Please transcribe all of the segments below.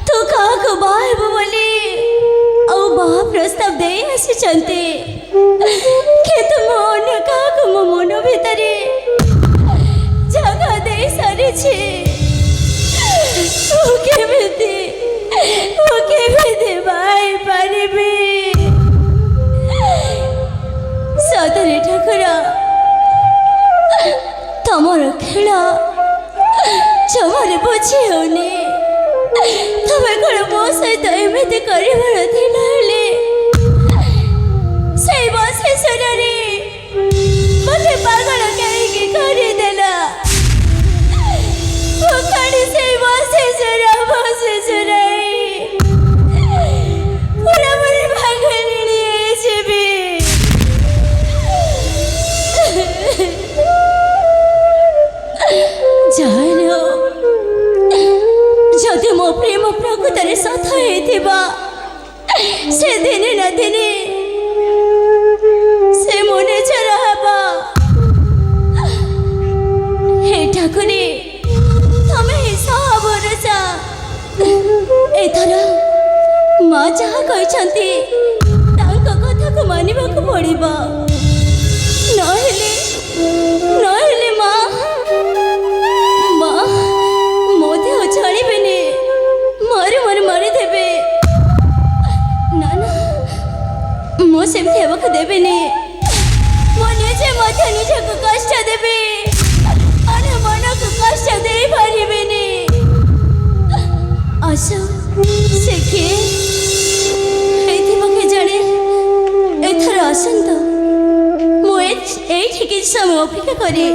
तू काको बाहब बोली औ बाह प्रस्ताव दे आसिचंती किंतु मन काको मो मन भितरे जगह दे सारी छे ओके भाई पारिबे सतरे ठाकुर तमर खेल जमारे बुझी होनी तमें कौन मो सहित एमती कर मत पागल कहीं करदेला पूरा पूरी पागल जानो जदि मो प्रेम प्रकृत सत से दिने ना दिने से मने चरा हबा हे ठाकुरी तमे सब रचा एथर माँ जहाँ कहते कथा को मानवा को पड़िबा नहेले माँ मो देह छाड़बेनि मारिदेवे ना ना मुझे देवेनि मो निजे मत निजक कष्ट देवी और मन को कष्ट दे पारिबेनि आशा से किए जाने एथर आसंत मुझे किसी समय अपेक्षा करे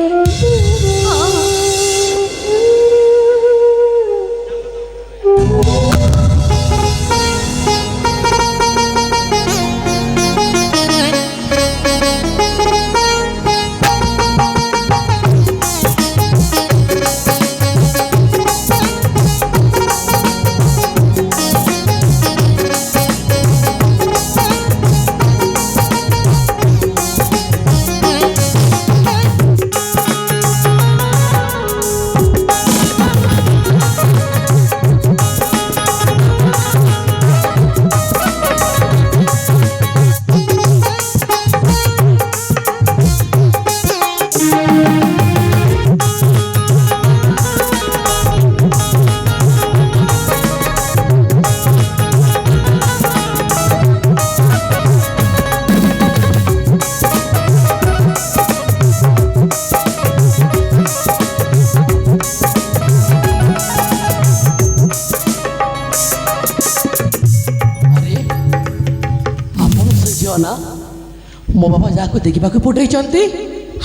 मो बाबा जाको देखा पठे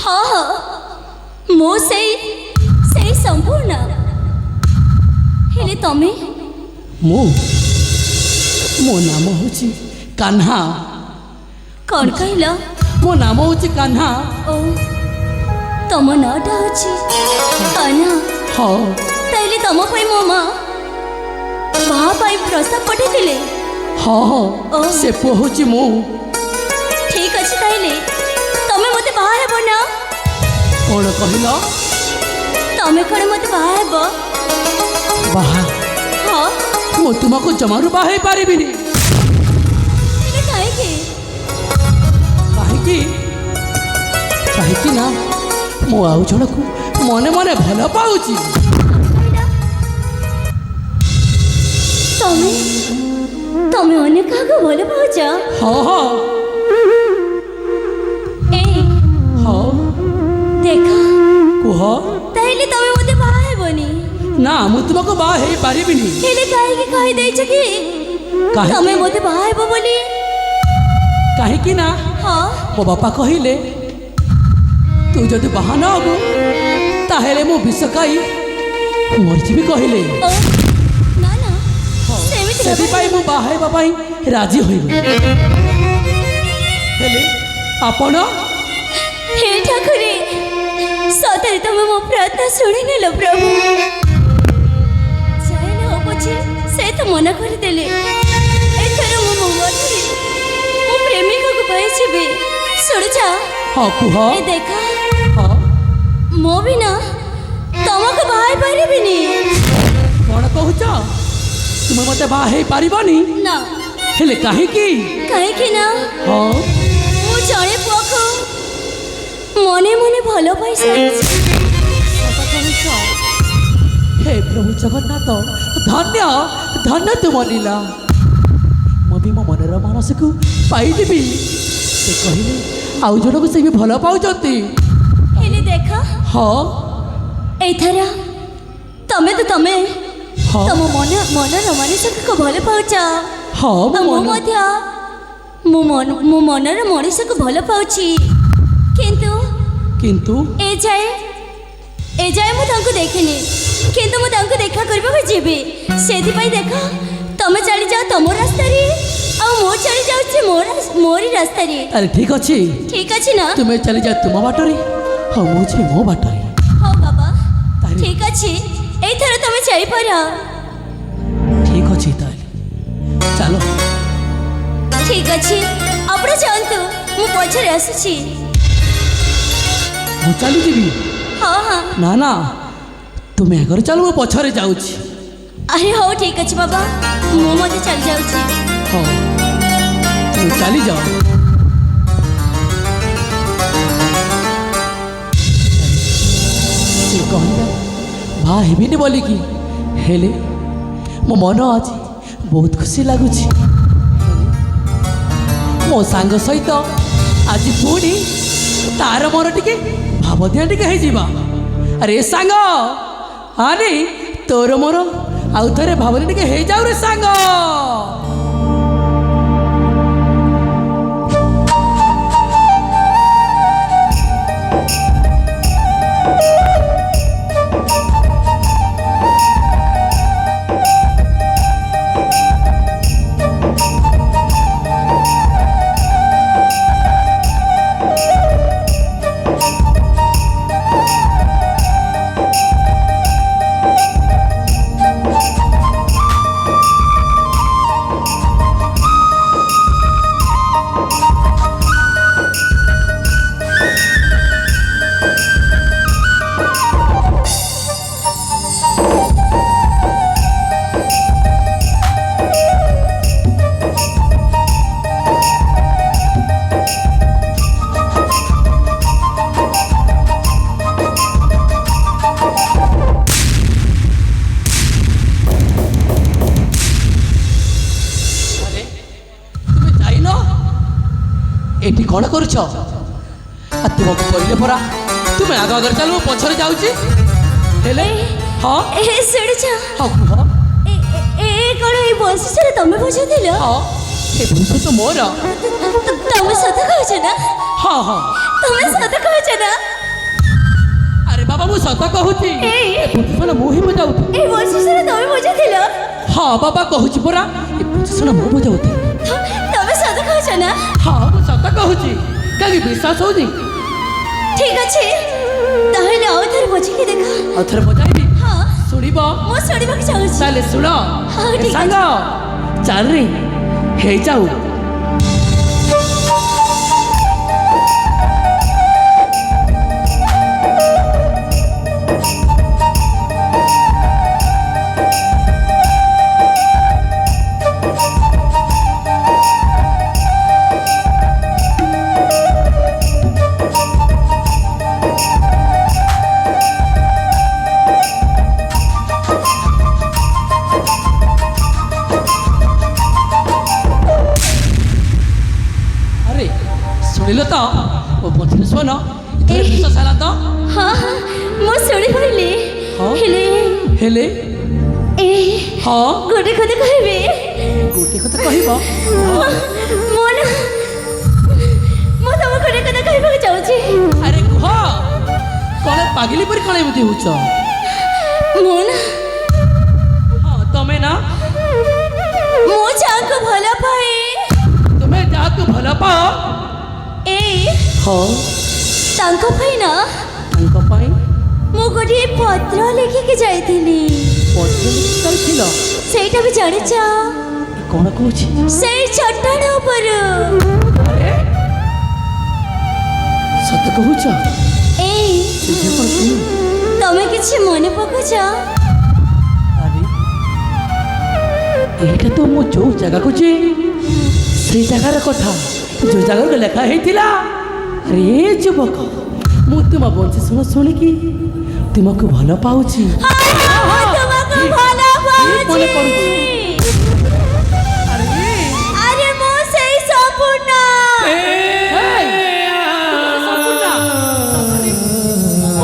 हाँ हाँ मो से संपूर्ण हेले तमे मो नाम हूँ कान्हा कौन कहल मो नाम हूँ कान्हा ओ तम नाटा हूँ कान्हा हाँ ताइले तम मो माँ बाई प्रस्ताव पठे हाँ से पुआ हूँ मो ठीक अच्छे ताइले तमे मते बाहा हेबो ना कौन कहल तमे कौन मते बाहा हेबो बाहा हाँ मो तुमको जमारू बाहा पारिबिनी कहीं ना मो आउ जन को मने मने भल पाऊची तमे अन्य क्या भल पाच हाँ हाँ हाँ देखा कुह ताइले तमे मते बाहा हेबोनी ना मु तुमको बाहा हे पारिबिनी हेले काहे कहि दैछ कि तमे मते बाहा हेबो बोली काहे कि ना हाँ मो बापा कहिले तू जदि बाहा न हबु ताहेले मो विष खाई मरजिबी कहिले ना ना सेति पाई मो बाहा हेबा पाई राजी होइबे हेले आपण हे ठाकुरे सतरे तमे मो प्रार्थना शुणी नेल प्रभु जाय न होबछि से तो मना कर देले एथर मो मने मो प्रेमिका को पाइछबे सुनजा हाँ कुह ए देखा हाँ मो भी ना तुमको बाहर पारिबिनी କ'ଣ କହୁଛ ତୁମେ ମତେ ବାହା ହେଇପାରିବନି? ନା ହେଲେ କାହିଁକି? କାହିଁକି ନା ହଁ ମୁଁ ଜଣେ ପୁଅକୁ ମନେ ମନେ ଭଲ ପାଇସାରିଛି। ହେ ପ୍ରଭୁ ଜଗନ୍ନାଥ, ଧନ୍ୟ ଧନ୍ୟ ତୁମ ଲୀଳା। ମୁଁ ବି ମୋ ମନର ମାନସକୁ ପାଇଯିବି। ସେ କହିଲେ ଆଉ ଜଣକୁ ସେ ବି ଭଲ ପାଉଛନ୍ତି। ହେଲେ ଦେଖ ହଁ ଏଇଥର ତମେ ହଁ ତମ ମନର ମଣିଷକୁ ଭଲ ପାଉଛ। ହଁ ଆଉ ମୁଁ ମନ- ମଧ୍ୟ ମୋ ମନର ମଣିଷକୁ ଭଲ ପାଉଛି। କିନ୍ତୁ କିନ୍ତୁ ଏଯାଏ ମୁଁ ତାଙ୍କୁ ଦେଖିନି, କିନ୍ତୁ ମୁଁ ତାଙ୍କୁ ଦେଖା କରିବାକୁ ଯିବି। ସେଥିପାଇଁ ଦେଖ ତମେ ଚାଲିଯାଅ ତମ ରାସ୍ତାରେ, ଆଉ ମୁଁ ଚାଲି ଯାଉଛି ମୋରି ରାସ୍ତାରେ। ତାହେଲେ ଠିକ ଅଛି, ଠିକ ଅଛି ନା? ତୁମେ ଚାଲିଯାଅ ତୁମ ବାଟରେ, ହଁ ମୁଁ ଯିବି ମୋ ବାଟରେ। ହଉ ବାବା, ତାହେଲେ- ଠିକ ଅଛି, ଏଇଥର ତମେ ଯାଇପାର। ଠିକ ଅଛି ତାହେଲେ ଚାଲ। ଠିକ ଅଛି, ଆପଣ ଯାଆନ୍ତୁ, ମୁଁ ପଛରେ ଆସୁଛି। ମୁଁ ଚାଲିଯିବି? ହଁ ହଁ। ନା ନା, ତୁମେ ଆଗରେ ଚାଲ, ମୁଁ ପଛରେ ଯାଉଛି। ଆରେ ହଉ ଠିକ ଅଛି ବାବା, ମୁଁ ମଧ୍ୟ ଚାଲି ଯାଉଛି। ହଁ ତୁମେ ଚାଲିଯାଅ। ସେ କହିଲା ବାହା ହେବିନି ବୋଲିକି, ହେଲେ ମୋ ମନ ଆଜି ବହୁତ ଖୁସି ଲାଗୁଛି। ମୋ ସାଙ୍ଗ ସହିତ ଆଜି ପୁଣି ତାର ମୋର ଟିକେ ଭାବଦିଆ ଟିକେ ହେଇଯିବା। ଆରେ ସାଙ୍ଗ, ଆରେ ତୋର ମୋର ଆଉ ଥରେ ଭାବନା ଟିକେ ହେଇଯାଉ ରେ ସାଙ୍ଗ। ଏଠି କ'ଣ କରୁଛ? ତୁମକୁ କହିଲେ ପରା ତୁମେ ଆଗ ଆଗରେ ଚାଲ, ମୁଁ ପଛରେ ଯାଉଛି। ହେଲେ ହଁ ଶୁଣିଛ, ହଁ କୁହ। କ'ଣ ଏଇ ବଂଶରେ ତମେ ବୁଝୁଥିଲ? ହଁ ଏ ଭୁଷ ତ ମୋର। ତମେ ସତ କହୁଛ ନା? ହଁ ହଁ ତମେ ସତ କହୁଛ ନା? ଆରେ ବାବା ମୁଁ ସତ କହୁଛି, ଭୂଷଣ ମୁଁ ହିଁ ବୁଝାଉଥିଲି। ଏଇ ବଂଶରେ ତମେ ବୁଝୁଥିଲ? ହଁ ବାବା କହୁଛି ପରା, ଏ ଭୂଷଣ ମୁଁ ବୁଝାଉଥିଲି। ତମେ ସତ କହୁଛ ନା? ହଁ ମୁଁ ସତ କହୁଛି, କାହିଁକି ବିଶ୍ୱାସ ହଉନି? ଠିକ ଅଛି, ତାହେଲେ ଆଉ ଥରେ ବୁଝିକି ଦେଖ। ଆଉ ଥରେ ବଜାଇବି, ହଁ ଶୁଣିବ? ମୁଁ ଶୁଣିବାକୁ ଚାହୁଁଛି। ତାହେଲେ ଶୁଣ ହଉ, ଏ ଠିକ ସାଙ୍ଗ, ଚାଲରେ ହେଇଯାଉ। ଶୁଣିଲ ତ ଓ ବଞ୍ଚିଲ ଶୁଣ, ଏଥର ବିଶ୍ୱାସ ହେଲା ତ? ହଁ ହଁ ମୁଁ ଶୁଣିପାରିଲି। ହଁ। ହେଲେ ହେଲେ ହଁ ଗୋଟେ କଥା କହିବି। ଗୋଟେ କଥା କହିବ? ମୁଁ ତମକୁ ଗୋଟେ କଥା କହିବାକୁ ଚାହୁଁଛି। ଆରେ କୁହ, କ'ଣ ପାଗିଲି ପରି କ'ଣ ଏମିତି ହଉଛ? ମୁଁ ନା, ହଁ ତମେ ନା, ମୁଁ ଯାହାକୁ ଭଲ ପାଏ, ତୁମେ ଯାହାକୁ ଭଲ ପାଅ, ହଁ ତାଙ୍କ ପାଇଁ ନା ତାଙ୍କ ପାଇଁ ମୁଁ ଗୋଟିଏ ପତ୍ର ଲେଖିକି ଯାଇଥିଲି। ପତ୍ର ଲେଖି ଯାଇଥିଲ? ସେଇଟା ବି ଜାଣିଛ? କ'ଣ କହୁଛି? ସେଇ ଚଟାଣ ଉପରୁ। ଆରେ ସତ କହୁଛ? ତମେ କିଛି ମନେ ପକାଉଛ? ଆରେ এইটা তো মো যে জায়গাକୁ ଯିଏ সেই জায়গার কথা যে জায়গাকে লেখা হয়েছিলা রে যুবক মু তুম বঞ্চে শুণ শুনিকি তুমକୁ ଭଲ ପାଉଛି তোমাকে ভালো মনে পাচ্ছি পড়ুଛି আরে মো সেই সম্পূর্ণ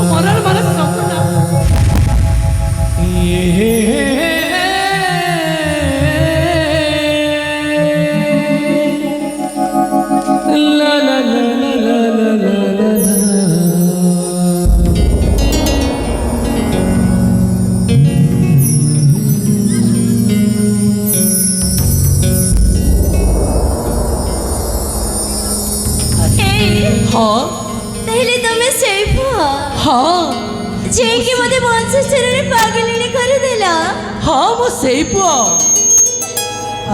মরার মানে সম্পূর্ণ হ্যাঁ তাহলে তুমি সেই পুଅ হ্যাঁ যে কি মতে বংশ চরণে পাগলিনী করে দেলা হ্যাঁ মো সেই পুଅ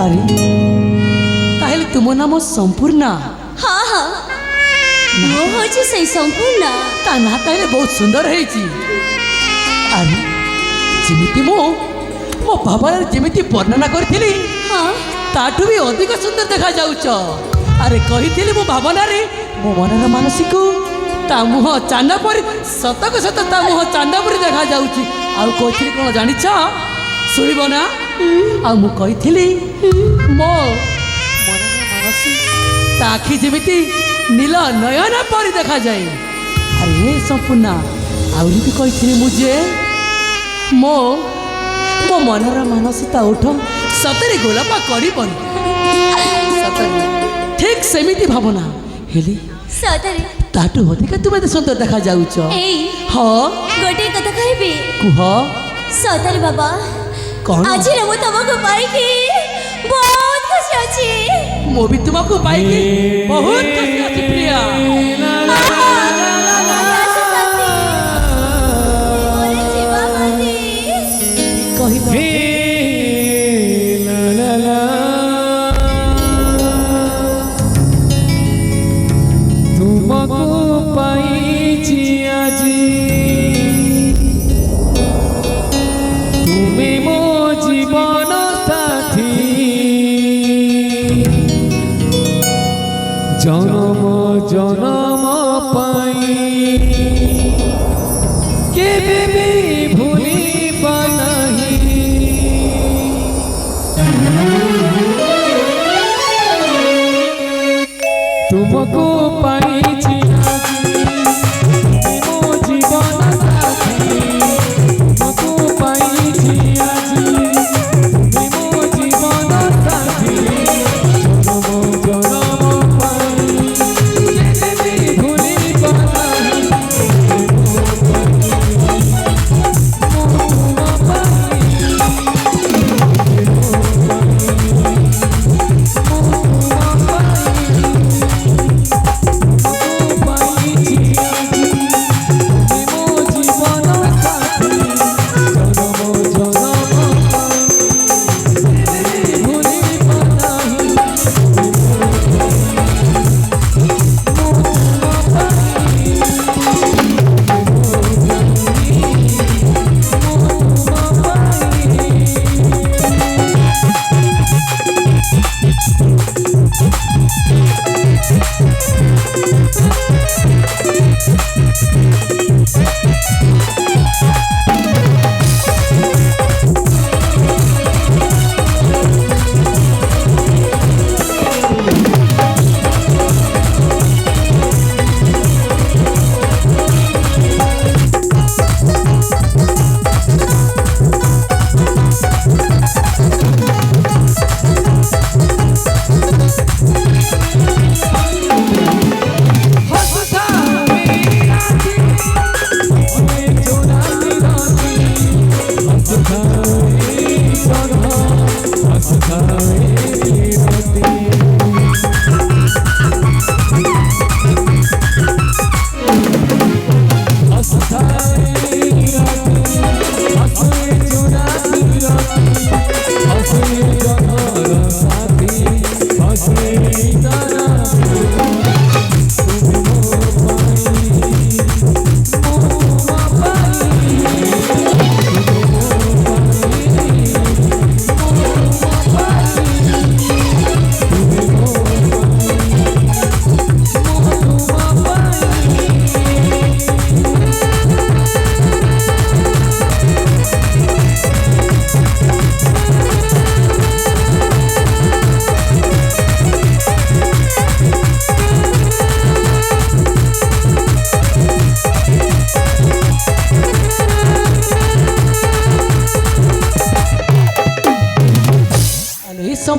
আরে তাহলে তুম নাম সম্পূর্ণা হ্যাঁ হ্যাঁ মো হচ্ছে সেই সম্পূর্ণ তা না তাহলে বহুত সুন্দর হয়েছি আরে যেমিতি মো ভাবনার যেমিতি বর্ণনা করেছিলি হ্যাঁ তাঠু বি অধিক সুন্দর দেখা যাচ্ছ আরে কহিলি মো ভাবনারে মো মনর মানসীকু তা মুহ চাঁদা পরি সতক সত তা মুহ চাঁদা পরি দেখা যাচ্ছি আর কইছিলি কোন জানিছ শুনিব না আর মু কইছিলি মো মনর মানসী তা আখি যেমিতি নীল নয়ন পরি দেখা যায় আরে সম্পূর্ণা আউরি বি কইছিলি মু যে মো মো মনর মানসীতা উঠ সତରେ গোলাপ କରିବନି ସତରେ ଠିକ ସେମିତି ଭାବନା ହେଲେ ସତରେ ତାଠୁ ଅଧିକା ତୁମେ ଏତେ ସୁନ୍ଦର ଦେଖାଯାଉଛ ଏଇ ହଁ ଗୋଟିଏ କଥା କହିବି କୁହ ସତରେ ବାବା କ'ଣ ଆଜି ମୁଁ ତମକୁ ପାଇକି ବହୁତ ଖୁସି ଅଛି ମୁଁ ବି ତୁମକୁ ପାଇକି ବହୁତ ଖୁସି ଅଛି ପ୍ରିୟା କହିଲ ତୁମକୁ ପାଇଛି ଆଜି ତୁମେ ମୋ ଜୀବନ ସାଥୀ ଜନମ ଜନମ ପାଇଁ କେବେ ବି ଭୁଲିବା ନାହିଁ ତୁମକୁ ପାଇଛି ଆଜି ମୋ ଜୀବନ ସାଥୀ ତୁମକୁ ପାଇଛି ଆଜି ମୋ ଜୀବନ ସାଥୀ ଜନମ ଜନମ ପାଇଁ କେବେ ବି ଭୁଲିବା ନାହିଁ ମୋ ତୁମ ପାଇଁ ମୋ ତୁମ ପାଇଁ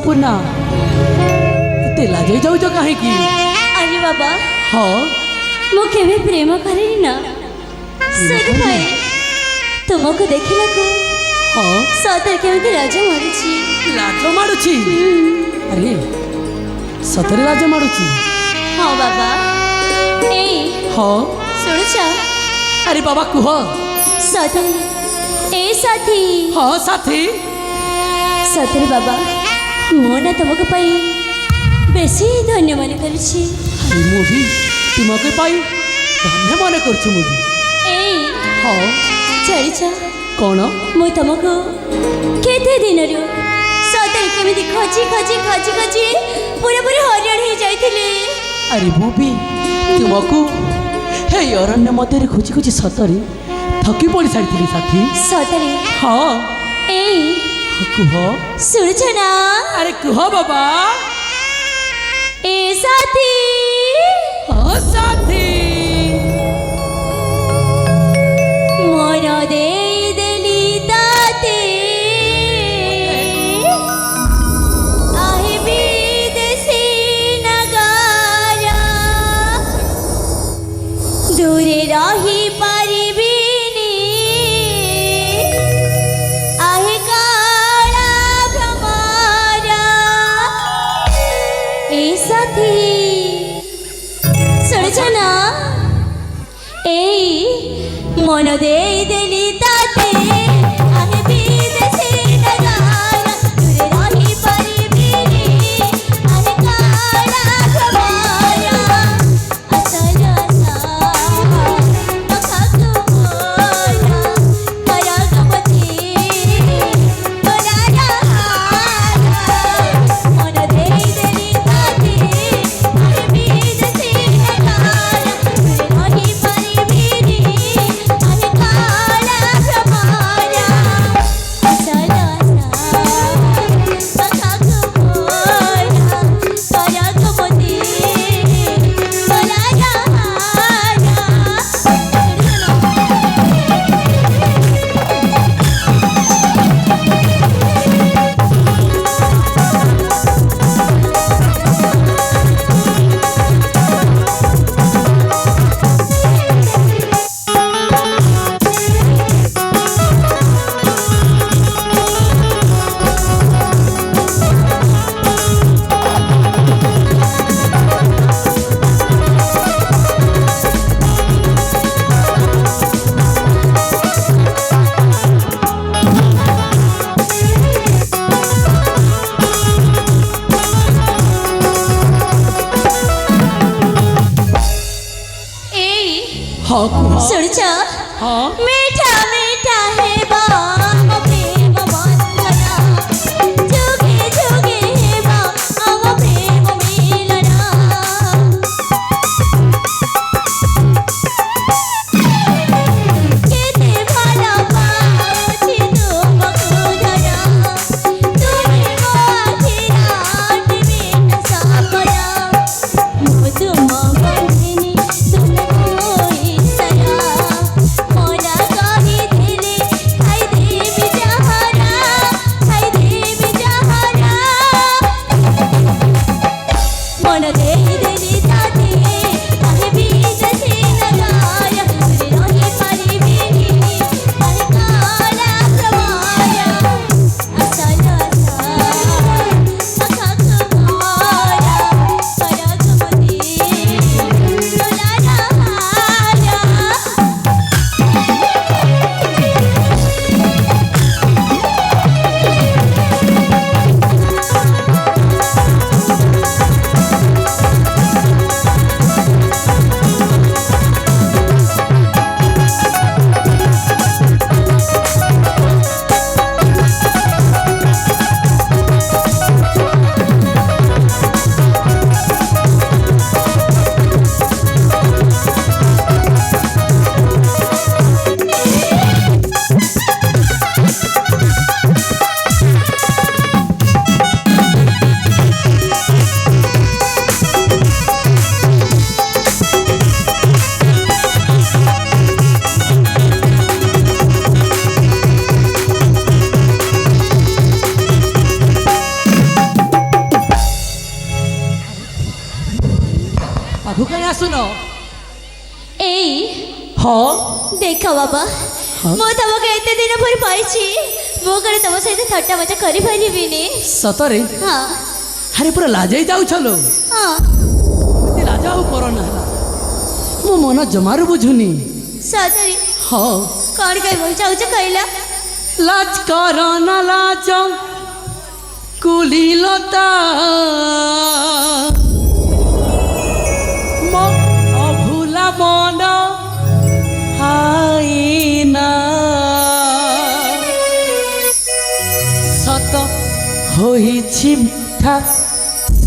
ସମ୍ପୂର୍ଣ୍ଣା ଏତେ ଲାଜେଇ ଯାଉଛ କାହିଁକି? ଆରେ ବାବା ହଁ ମୁଁ କେବେ ପ୍ରେମ କରେନି ନା, ସେଥିପାଇଁ ତୁମକୁ ଦେଖିଲାକୁ ହଁ ସତରେ କେମିତି ଲାଜ ମାରୁଛି। ଲାଜ ମାଡୁଛି? ଆରେ ସତରେ ଲାଜ ମାଡୁଛି? ହଁ ବାବା, ଏଇ ହଁ ଶୁଣୁଛ? ଆରେ ବାବା କୁହ। ସତରେ ଏ ସାଥୀ, ହଁ ସାଥୀ। ସତରେ ବାବା ମୁଁ ନା ତୁମକୁ ପାଇଁ ବେଶୀ ଧନ୍ୟ ମନେ କରୁଛି। ଆରେ ମୁଁ ବି ତୁମକୁ ପାଇ ଧନ୍ୟ ମନେ କରୁଛୁ। ମୁଁ ବି ଏଇ ହଁ ଜାଣିଛ କ'ଣ? ମୁଁ ତୁମକୁ କେତେ ଦିନରୁ ସତରେ କେମିତି ଖୋଜି ଖୋଜି ଖୋଜି ଖୋଜି ପୁରାପୁରି ହଇରାଣ ହେଇଯାଇଥିଲି। ଆରେ ମୁଁ ବି ତୁମକୁ ହେ ଅରଣ୍ୟ ମଧ୍ୟରେ ଖୋଜି ଖୋଜି ସତରେ ଥକି ପଡ଼ି ସାରିଥିଲି ସାଥୀ। ସତରେ ହଁ ଏଇ କୁହ। ଶୁଣୁଛ ନା? ଆରେ କୁହ ବାବା। ଏ ସାଥୀ ହଁ ସାଥୀ। ମନ ଦେଇଦେଲି ତାତେ, ଆହେ ବିଦେଶୀ ନଗାରା, ଦୂରେ ରହିପାରିବିନି, ଆହେ କାଳା ଭ୍ରମରା। ଏ ସାଥୀ ଶୁଣୁଛ ନା? ଏଇ ମନ ଦେଇଦେଲି ତାତେ, ଆହେ ବିଦେଶୀ ନଗାରା, ଦୂରେ ରହିପାରିବିନି, ଆହେ କାଳା ଭ୍ରମରା। ଅସଲ ପାଖକୁ ମୋରା କରଗମତି ତୋରାର ହାରା। ମନ ଦେଇଦେଲି ତାତେ, ଆହେ ବିଦେଶୀ ନଗାରା, ଦୂରେ ରହିପାରିବିନି, ଆହେ କାଳା ଭ୍ରମରା। ଅସଲ ପାଖକୁ ମୋରା କରଗମତି ତୋରାର ହାରା। ଏଇ ହଁ କୁହ। ଶୁଣୁଛ? ହଁ ମିଠା ମିଠା ହେବା ଆମ ପ୍ରେମ ବନ୍ଧନ, ଯୁଗେ ଯୁଗେ ହେବା ଆମ ପ୍ରେମ ମିଳନ। କେତେ ଭଲ ପାଉଛି ତୁମକୁ ଧର, ତୁମେ ମୋ ଆଖିର ନିବିଡ଼ ସପନ। ମୁଁ ତୁମ ବନ୍ଧିନୀ, ତୁମେ ମୋ ଈଶ୍ୱର, ମୋର କହିଥିଲେ ଖାଇଦେବି ପାଖକୁ କାହିଁ ଆସୁନ? ଏଇ ହଁ ଦେଖ ବାବା, ମୁଁ ତମକୁ ଏତେ ଦିନ ପରେ ପାଇଛି, ମୁଁ କଣ ତମ ସହିତ ଥଟ୍ଟା ମଜା କରିପାରିବିନି? ସତରେ? ହଁ ଆରେ ପୁରା ଲାଜେଇ ଯାଉଛଲ। ହଁ ଏମିତି ଲାଜ ଆଉ କରନା, ମୋ ମନ ଜମାରୁ ବୁଝୁନି। ସତରେ ହଁ କଣ କହିବାକୁ ଚାହୁଁଛ କହିଲ? ଲାଜ କର ନା ଲାଜ କୁଲିଲତା, ମୋ ଅଭୁଲା ମନ ହାଇନା ସତ ହୋଇଛି ମିଠା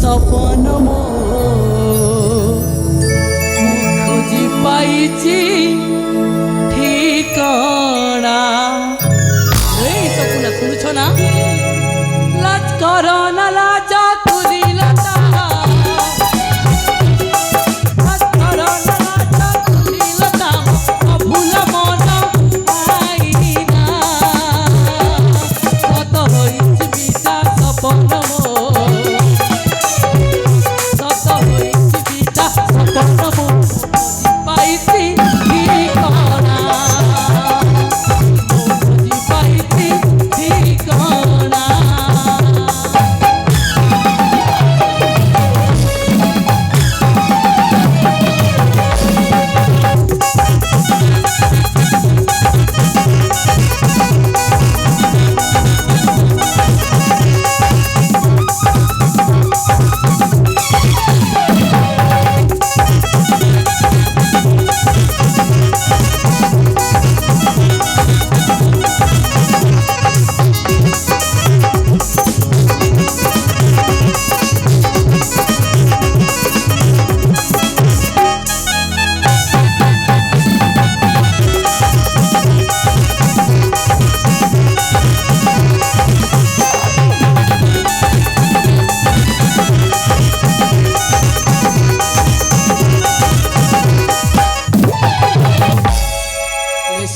ସପନ ମୋ, ମୁଁ ଖୋଜି ପାଇଛି ঠিকনা। এই সপুনা শুনছ না? লাজ কর না লাজ কুলিলতা, লাজ কর না লাজ কুলিলতা, অভুল মন আইনা কত হইছি বিটা সপন মোর, কত হইছি বিটা সপন মোর, পাইছি ঠিকনা।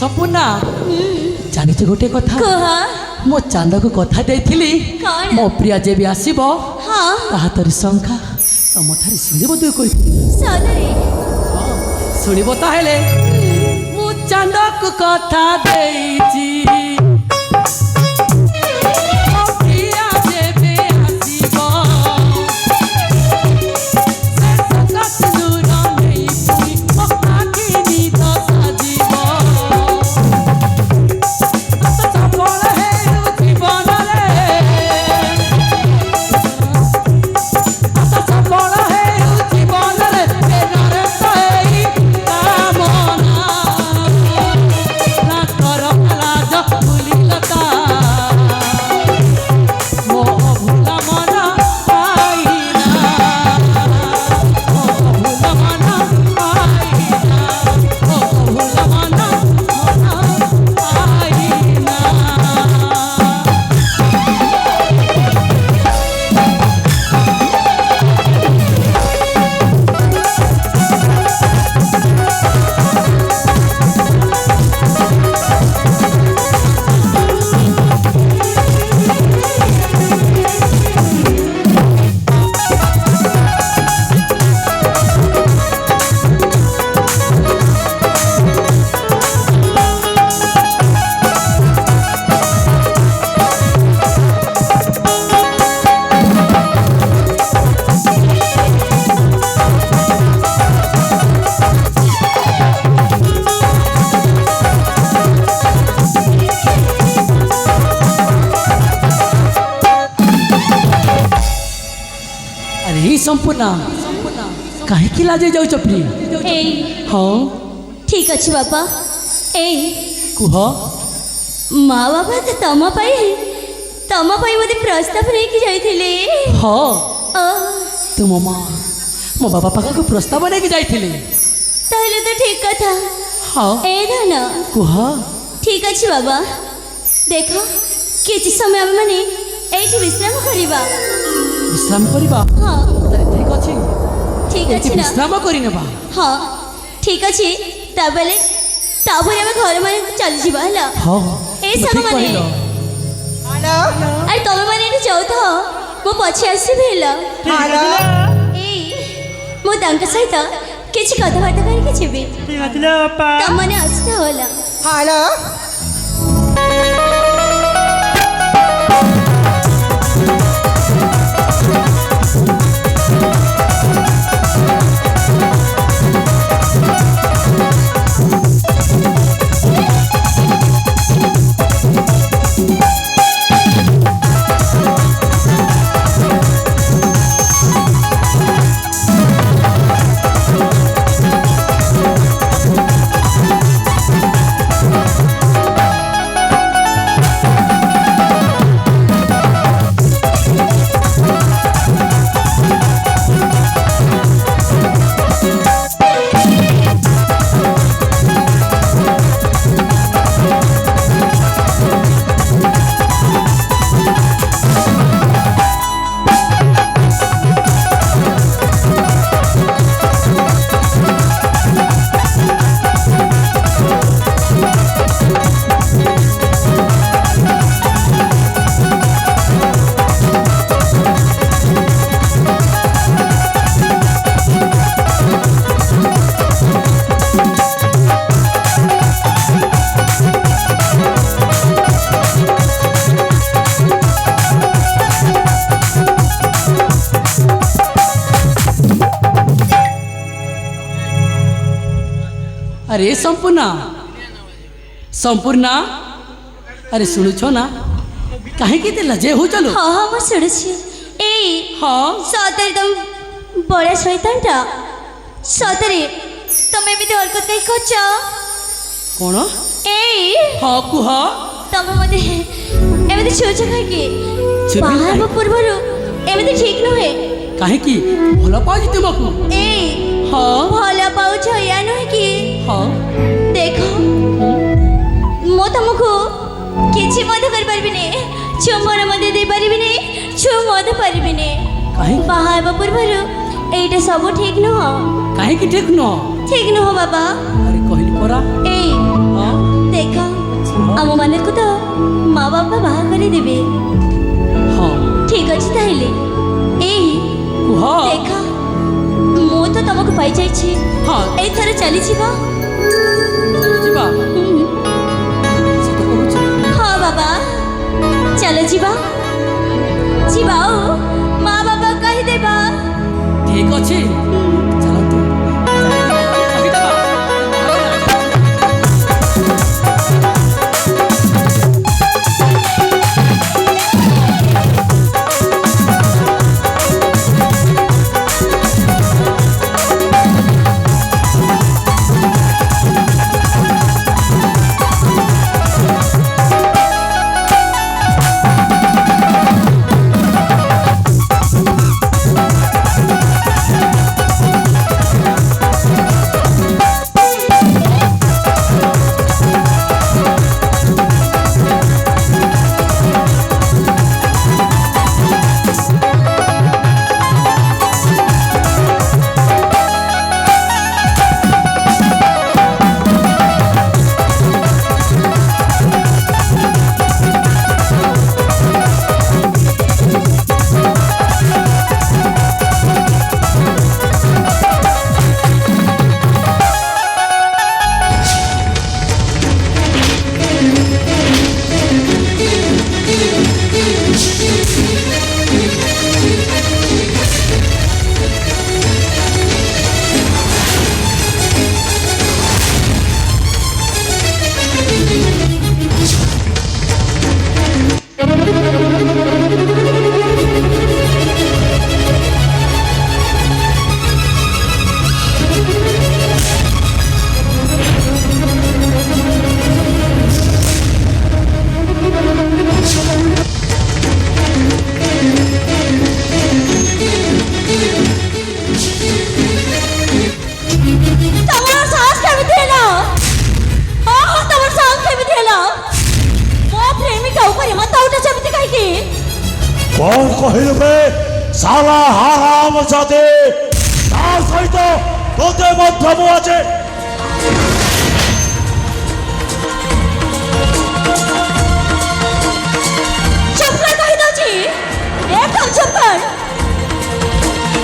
ସପୁନା ଜାଣିଛ ଗୋଟେ କଥା, କୁହ। ମୋ ଚାନ୍ଦକୁ କଥା ଦେଇଥିଲି କଣ? ମୋ ପ୍ରିୟା ଯେବେ ଆସିବ ହଁ ତା ହାତରେ ଶଙ୍ଖା ତମଠାରେ ସିନ୍ଧିବ ତୁ କହିଥିଲି। ସତରେ ଶୁଣିବ ତାହେଲେ, ମୁଁ ଚାନ୍ଦକୁ କଥା ଦେଇଛି, ମୋ ପ୍ରିୟା ଯେବେ ଆସିବ ସେ ଶଙ୍ଖା ସିନ୍ଦୁର ନେଇ ପୁଣି ମୋ ଆଖି ନିଦ ସାଜିବ। ସଫଳ ହେଉ ଜୀବନରେ, ସଫଳ ହେଉ ଜୀବନରେ, ପ୍ରେମରେ ତ ଏଇ କାମନା। ନା କର ଲାଜ କୁଲିଲତା, ମୋ ଅଭୁଲା ମନ ଆଇନା, ମୋ ଅଭୁଲା ମନ ଆଇନା, ମୋ ଅଭୁଲା ମନ ଆଇନା। ଆରେ ଏଇ ସମ୍ପୂର୍ଣ୍ଣ କାହିଁକି ଲାଜେଇ ଯାଉଛ ପ୍ରିୟ? ଏଇ ହଁ ଠିକ ଅଛି ବାପା। ଏଇ କୁହ। ମା ବାପା ତ ତମ ପାଇଁ ମୋତେ ପ୍ରସ୍ତାବ ନେଇକି ଯାଇଥିଲେ। ହଁ ଓ ତୁମ ମା ମୋ ବାବା ପାଖକୁ ପ୍ରସ୍ତାବ ନେଇକି ଯାଇଥିଲେ। ତାହେଲେ ତ ଠିକ କଥା। ହଁ ଏ ଧନ କୁହ। ଠିକ ଅଛି ବାବା, ଦେଖ କିଛି ସମୟ ଆମେ ମାନେ ଏଇଠି ବିଶ୍ରାମ କରିବା। ବିଶ୍ରାମ କରିବା? ହଁ ତାହେଲେ ଠିକ ଅଛି, ଠିକ ଏଇଠି ଅଛି ନା? ବିଶ୍ରାମ କରିନେବା। ହଁ ଠିକ ଅଛି, ତାପରେ ଆମେ ଘର ମାନଙ୍କୁ ଚାଲିଯିବା ହେଲା। ହଁ ଏଇ ତୁମେ ଠିକ ସାଙ୍ଗମାନେ କହିଲ। ଆରେ ତମେ ମାନେ ଏଠି ଯାଉଥାଅ, ମୁଁ ପଛେ ଆସିବି ହେଲା। ଏଇ ମୁଁ ତାଙ୍କ ସହିତ କିଛି କଥାବାର୍ତ୍ତା କରିକି ଯିବି। ଠିକ ଅଛି ଲୋ ବାପା। ତମମାନେ ଆସିଥା ହେଲା। ହ୍ୟାଲୋ अरे संपूर्णा संपूर्णा अरे शुणुछ ना कहीं लजे हो चलो ହଁ ହଁ ମୁଁ ଶୁଣୁଛି। ଏଇ हाँ ସତରେ ତମ ବଢ଼ିଆ ଶୈତାନଟା ସତରେ ତମେ ଏମିତି ହରକତ କାହିଁ କରୁଛ? कौन ଏଇ हाँ कुह ତମେ ମୋତେ ଏମିତି ଛୁଉଁଛ କାହିଁକି? ଛୁଇଁବି ବାହା ହେବା କାହିଁକି? ପୂର୍ବରୁ ଏମିତି ଠିକ ନୁହେଁ। कहीं भल पाजी तुमको ଏଇ हाँ ଭଲ ପାଉଛ ୟା ନୁହେଁ କି? हाँ ଦେଖ ମୁଁ ତମକୁ କିଛି ମଧ୍ୟ କରିପାରିବିନି, ଚୁମ୍ବନ ମଧ୍ୟ ଦେଇପାରିବିନି, ଛୁଁ ମଧ୍ୟ ପାରିବିନି। कहीं ବାହା ହେବା ପୂର୍ବରୁ ଏଇଟା ସବୁ ଠିକ ନୁହଁ। कहीं ठीक न ଠିକ ନୁହଁ ବାବା। अरे कहली परा ଏଇ हाँ ଦେଖ ଆମ ମାନଙ୍କୁ ତ ମା ବାପା ବାହା କରିଦେବେ। हाँ ଠିକ ଅଛି ତାହେଲେ ଏଇ कुह ଦେଖ ମୁଁ ତ ତମକୁ ପାଇଯାଇଛି। हाँ ଏଇଥର ଚାଲିଯିବ। चलो जीवा से तो कहूछ ହଁ ବାବା ଚାଲ ଯିବା ଯିବା ଆଉ ମା ବାବା କହିଦେବା। ठीक अच्छे चलतु कौन कहलु बे साला हाराम जाते तार सहित तोते मध्य मु आछे चुप कर कहि दउची एकदम चुप कर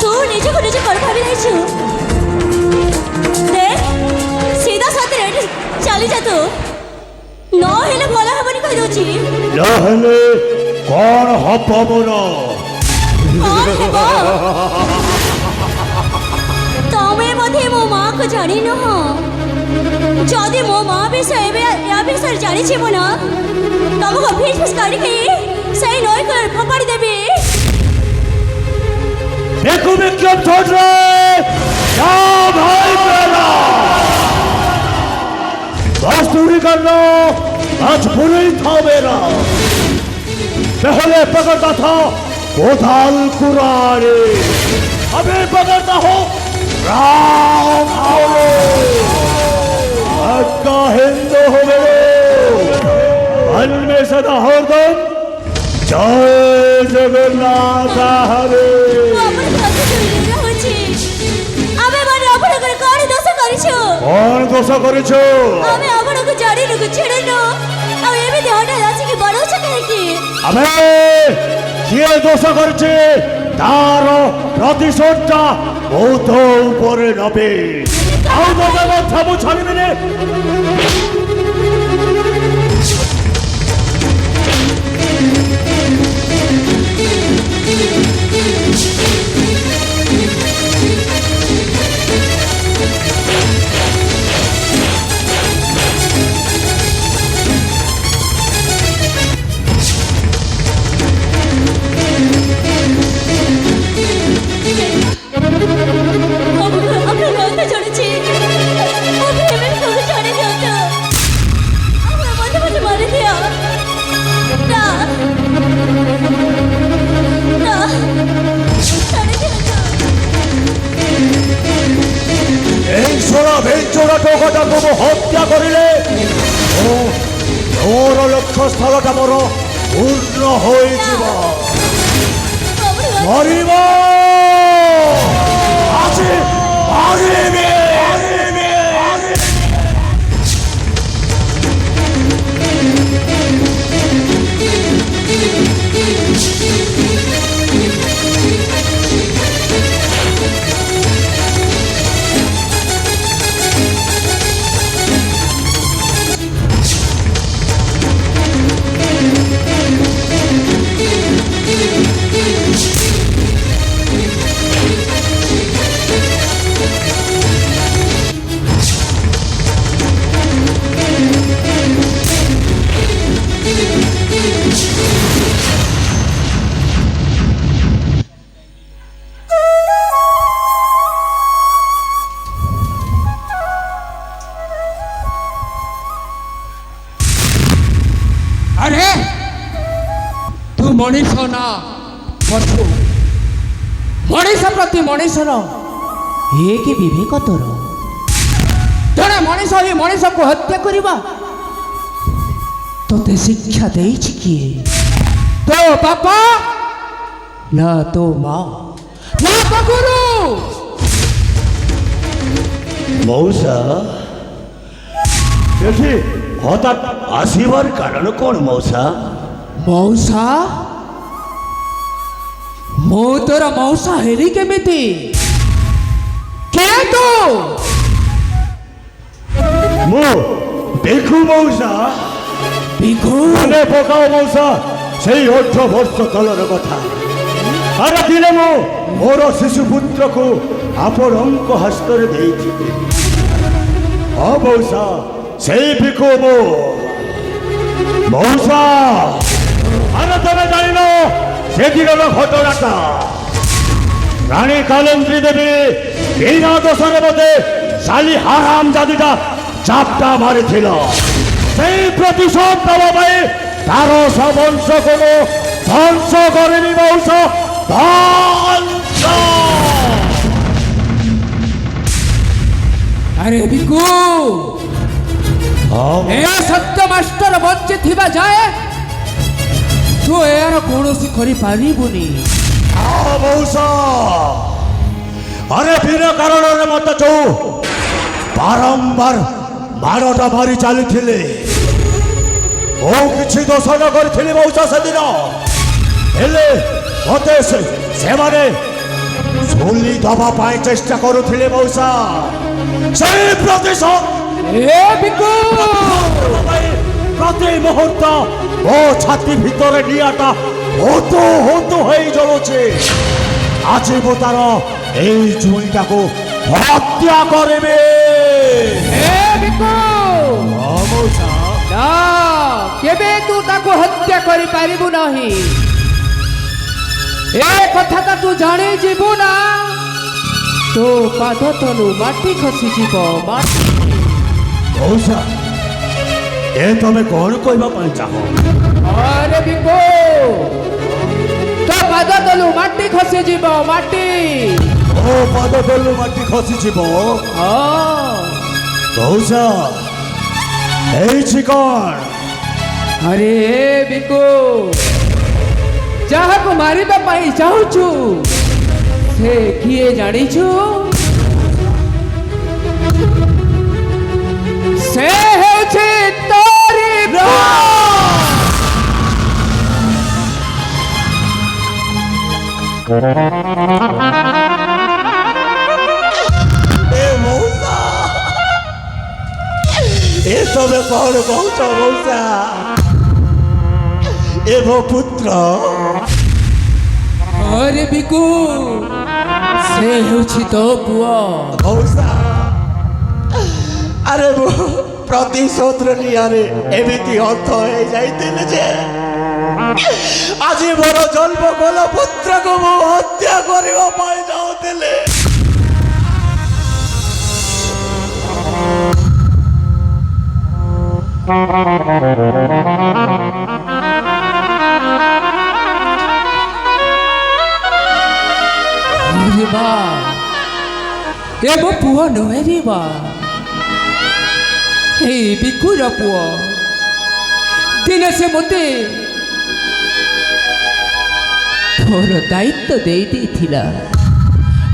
तू निजे को निजे कर ভাবি ଦେଇଛୁ দেখ ସିଧା ସାଥିରେ ଏଠି ଚାଲିଯା ତୁ ନହେଲେ ଭଲ ହବନି କହିଦେଉଛି ନହେଲେ କଣ ହବ ମୋର? କଣ ହେବ ତମେ ବୋଧେ ମୋ ମାଆକୁ ଜାଣିନୁହଁ ଯଦି ମୋ ମା ବିଷୟ ଏବେ ୟା ବିଷୟରେ ଜାଣିଯିବ ନା ତମକୁ ଫିସ୍ ଫିସ୍ କାଢ଼ିକି ସେଇ ନଈ କୂଳରେ ଫୋପାଡ଼ି ଦେବି देखो विक्रम छोड़ रहे क्या भाई मेरा मजदूरी करना आज बुरी था मेरा पहले पकड़ता था कोदाल कुरारी अभी पकड़ता हूँ राम अक्का हिंदू हो मेरे मन में सदा हरदम जय जगन्नाथ हरे ଆମେ ମାନେ ଆପଣଙ୍କର କଣ ଦୋଷ କରିଛୁ कौन दोष करिछ ଆମେ ଆପଣଙ୍କୁ ଜାଣିନୁ ଛିଡ଼ିନୁ ଆଉ ଏମିତି ହଠାତ୍ ଆସିକି ବଢ଼ଉଛ କାହିଁକି अबे किए दोष करिछे तार प्रतिशोधटा मो तो ऊपर नबे आउ मजा मत मु छाड़िबिने আপনার নয়টা জড়েছি আপনি এমনি তোকে জড়ে দিও তো আমার মধ্যে মধ্যে মারে দিও না না জড়ে দিও তো এই সোনা বেঞ্চোরা টোকাটা তুমি হত্যা করিলে ও মোর লক্ষ্য স্থলটা মোর পূর্ণ হয়েছিল মরিব আছে মারিবে अरे तू मनीष ना पशु मनीष प्रति मनीषर ये कि विवेक तोर जड़े मनीष ही मनीष को हत्या करवा तोते शिक्षा देछि किए तो बापा ना तो माँ ना तो गुरु मौसा এটি হঠাৎ আসিবার কারণ কোন মৌসা मौसा मो तोर मौसा हेरी केमिति के तू মু দেখু মৌসা भिखु মনে পকাও মৌসা সেই 18 বর্ষ তলর কথা আরে দিনে মু মোর শিশু পুত্রকু ଆପଣଙ୍କ ହସ୍ତରେ ଦେଇଥିଲି ও মৌসা সেই ভিখু মু মৌসা আরে তুমি জানিল সেদিনের ঘটনাটা রানী কালেন্দ্রী দেবী বিনা দোষের মধ্যে শালি হারাম জাদিটা চাপটা মারিছিল সেই প্রতিশোধ দেওয়া পাই তার বংশ কোনো ধ্বংস করেনি বংশ ধ্বংস अरे भिखु ए सत्य मास्टर बच्चे थिबा जाए तू यार कौनसी करि पारिबुनी বংশ আরে বিনা কারণে মতো চৌ বারম্বার মারটা মারি চালিছিলে ও কিছু দোষ ন କରିଥିଲି বংশ সেদিন ହେଲେ ମତେ ସେମାନେ ଝୁଲି ଦେବା ପାଇଁ ଚେଷ୍ଟା କରୁଥିଲେ ମଉସା। ସେଇ ପ୍ରତିଶୋଧ ଏ ବିକୁ ପ୍ରତି ମୁହୂର୍ତ୍ତ ମୋ ଛାତି ଭିତରେ ନିଆଁଟା ହୋତୁ ହୋତୁ ହୋଇ ଜଳୁଛି। ଆଜି ମୁଁ ତାର ଏଇ ଝୁଳିଟାକୁ ହତ୍ୟା କରିବି। ଏ ବିକୁ ମଉସା ନା କେବେ ତୁ ତାକୁ ହତ୍ୟା କରିପାରିବୁ ନାହିଁ। ଏ କଥାଟା ତୁ ଜାଣିଯିବୁ ନା ତୋ ପାଦ ତଳୁ ମାଟି ଖସିଯିବ। ମଉସା ଏ ତମେ କ'ଣ କହିବା ପାଇଁ ଚାହ? ଆରେ ବିକୁ ତୋ ପାଦ ତଳୁ ମାଟି ଖସିଯିବ। ମାଟି ମୋ ପାଦ ତଳୁ ମାଟି ଖସିଯିବ। ମଉସା ହେଇଛି କ'ଣ? ଆରେ ବିକୁ ଯାହାକୁ ମାରିବା ପାଇଁ ଚାହୁଁଛୁ ସେ କିଏ ଜାଣିଛୁ? ସେ ହେଉଛି ତୋରି ଏ ମଉସା ଏ ତମେ କ'ଣ କହୁଛ ମଉସା? ଏ ମୋ ପୁତ୍ର। ଆରେ ବିକୁ ସେ ହେଉଛି ତୋ ପୁଅ। ମଉସା ଆରେ ମୁଁ ପ୍ରତିଶୋଧର ନିଆଁରେ ଏମିତି ଅର୍ଥ ହେଇଯାଇଥିଲି ଯେ ଆଜି ମୋର ଜନ୍ମ କଲା ପୁତ୍ରକୁ ମୁଁ ହତ୍ୟା କରିବା ପାଇଁ ଯାଉଥିଲି। अरे बा ए मो पुओ नहे रे बा ए बिकुर पुओ दिने से मते तोर दायित्व देई देथिला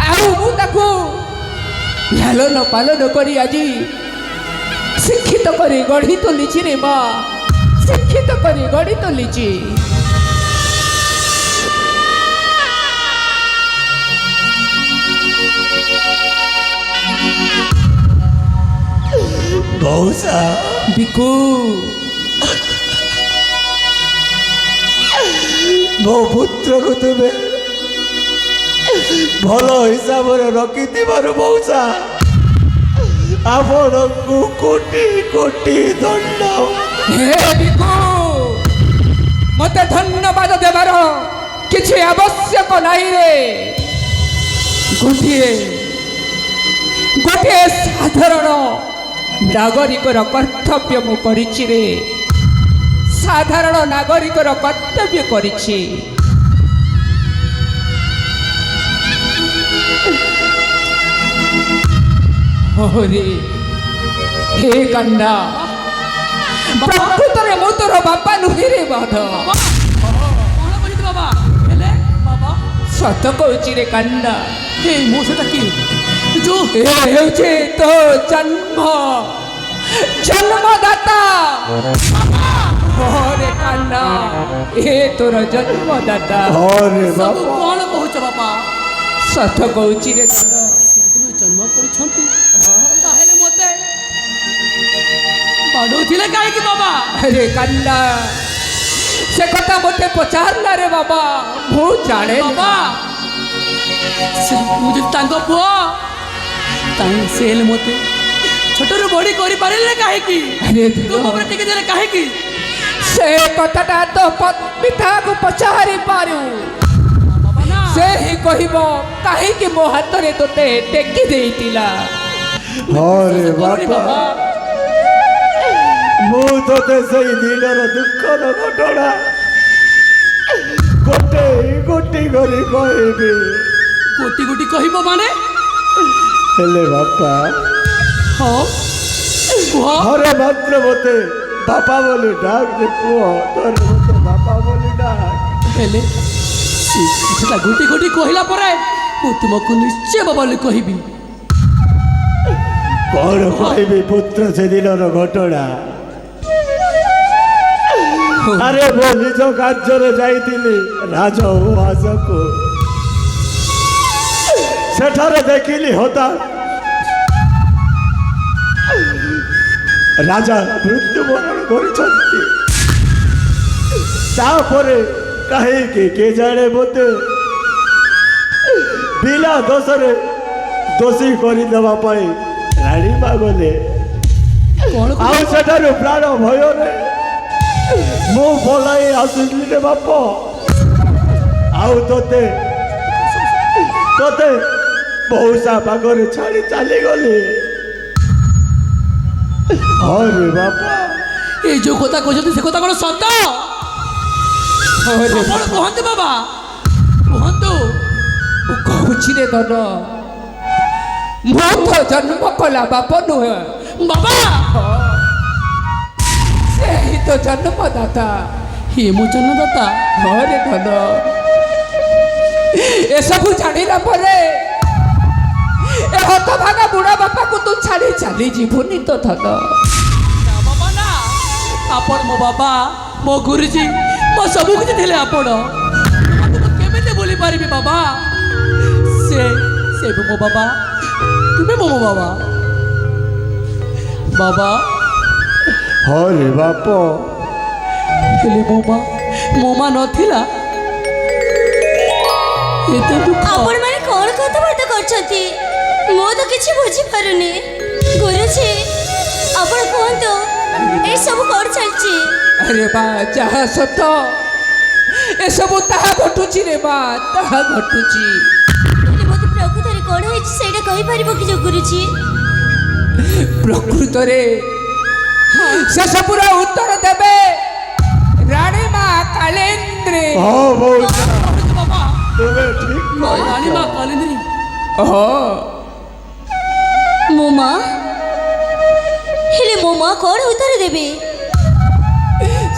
आउ मु ताको लालन पालन करी आजी शिक्षित करी गढ़ी तोलिछि रे बा शिक्षित करी गढ़ी तोलिछि। ମଉସା बिकू ମୋ ପୁତ୍ରକୁ ତୁମେ ଭଲ ହିସାବରେ ରଖିଥିବାରୁ ମଉସା ଆପଣଙ୍କୁ କୋଟି କୋଟି ଧନ୍ୟବାଦ। हे बिकू मते धन्यवाद देवार किछि आवश्यक नाही रे। गोटिए गोटिए साधारण नागरिकर कर्तव्य मु करिछि रे। साधारण नागरिकर कर्तव्य करिछि। होरे हे कन्ना प्रकृतरे मु तोर बापा नुहे रे बाध କ'ଣ କରିଛି ବାବା? ହେଲେ ବାବା सत कहूँ रे कन्ना ହେ ମୋ ସେଟା କି ଯୋଉ ए हेउछे तो जन्म जन्मदाता रे कन्ना ए तोर जन्मदाता अरे ସବୁ ବାବା କ'ଣ କହୁଛ ବାପା? सत कहूँ रे कन्ना ତୁମେ ଜନ୍ମ କରିଛନ୍ତି ତାହେଲେ ମୋତେ ବାଡ଼ଉଥିଲେ କାହିଁକି ବାବା? अरे कन्ना से कथा मते पचारला रे बाबा मु जाने ବାବା ମୁଁ ଯଦି ତାଙ୍କ ପୁଅ ତାହେଲେ ସେ ହେଲେ ମୋତେ ଛୋଟରୁ ବଡ଼ି କରିପାରିଲେ କାହିଁକି? अरे ତୁ ମୋ ଉପରେ ଟିକେ ଦେଲେ କାହିଁକି? से कथाटा तो पिता को पचारि पारू ବାବା ନା से ही कहब कहीं मो हाथ में तोते टेकी देइतिला। अरे କରୁନି ବାବା ମୁଁ ତୋତେ ସେଇ ଦିନର ଦୁଃଖର ଘଟଣା ଗୋଟେ ଗୋଟି କରି କହିବି। ଗୋଟି ଗୋଟି କହିବ ମାନେ? ହେଲେ ବାପା ହଁ କୁହ। ଘରେ ମାତ୍ର ମୋତେ ବାପା ବୋଲି ଡାକ ଯେ ପୁଅ ତୋର ମୋତେ ବାପା ବୋଲି ଡାକ। ହେଲେ ସେଟା ଗୋଟି ଗୋଟି କହିଲା ପରେ ମୁଁ ତୁମକୁ ନିଶ୍ଚୟ ବାବା ବୋଲି କହିବି। କ'ଣ କହିବି ପୁତ୍ର ସେଦିନର ଘଟଣା? ଆରେ ମୁଁ ନିଜ କାର୍ଯ୍ୟରେ ଯାଇଥିଲି ରାଜ ଉଆସକୁ। ସେଠାରେ ଦେଖିଲି ହତା ରାଜା ମୃତ୍ୟୁବରଣ କରିଛନ୍ତି। ତାପରେ କାହିଁକି କେଜାଣେ ମୋତେ ବିନା ଦୋଷରେ ଦୋଷୀ କରିଦେବା ପାଇଁ ରାଣୀମା ଗଲେ। କ'ଣ ଆଉ ସେଠାରୁ ପ୍ରାଣ ଭୟରେ ମୁଁ ପଳାଇ ଆସିଲି ରେ ବାପ। ଆଉ ତୋତେ ମଉସା ପାଖରେ ଛାଡ଼ି ଚାଲିଗଲି। ହରେ ବାପା, এই যে কথা কইଛନ୍ତି সে কথা কোন সত্য? ହରେ ଆପଣ କୁହନ୍ତୁ ବାବା, କୁହନ୍ତୁ। ମୁଁ କହୁଛି ରେ ଧନ, ମୁଁ ତ ଜନ୍ମ କଲା ବାପ ନୁହେଁ, ବାବା ସେହି ତ ଜନ୍ମଦାତା। হে ମୋ ଜନ୍ମଦାତା। ହରେ ଧନ, ଏସବୁ ଜାଣିଲା ପରେ ଏ ହତଭାଗା ବୁଢ଼ା ବାପାକୁ ତୁ ଛାଡ଼ି ଚାଲି ଯିବୁନି ତ ଧନ। ନା ବାବା ନା, ଆପଣ ମୋ ବାବା, ମୋ ଗୁରୁଜୀ, ମୋ ସବୁ କିଛି ଥିଲେ ଆପଣ। ଆପଣଙ୍କୁ କେମିତି ଭୁଲି ପାରିବି ବାବା? ସେ ବି ମୋ ବାବା, ତୁମେ ମୋ ବାବା। ବାବା ହରେ ବାପ, ହେଲେ ମୋ ମା ନଥିଲା। ଏତେ ଦୁଃଖ। ଆପଣମାନେ କ'ଣ କଥାବାର୍ତ୍ତା କରୁଛନ୍ତି? ମୁଁ ତ କିଛି ବୁଝିପାରୁନି। ଗୁରୁଜୀ ଆପଣ କୁହନ୍ତୁ ଏସବୁ କ'ଣ ଚାଲିଛି? ଆରେ ବା, ଯାହା ସତ ଏସବୁ ତାହା ଘଟୁଛି ରେ ମା, ତାହା ଘଟୁଛି। ହେଲେ ମୋତେ ପ୍ରକୃତରେ କ'ଣ ହେଇଛି ସେଇଟା କହିପାରିବ କି ଯୋଉ ଗୁରୁଜୀ? ପ୍ରକୃତରେ ସେସବୁର ଉତ୍ତର ଦେବେ ରାଣୀ ମା କାଳେନ୍ଦ୍ରୀ। ହଁ ମଉସା, ବାବା ତୁମେ ଠିକ୍ ରାଣୀ ମା କାଳିନ୍ଦୀ। ମୋ ମା? ହେଲେ ମୋ ମା କ'ଣ ଉତ୍ତର ଦେବେ?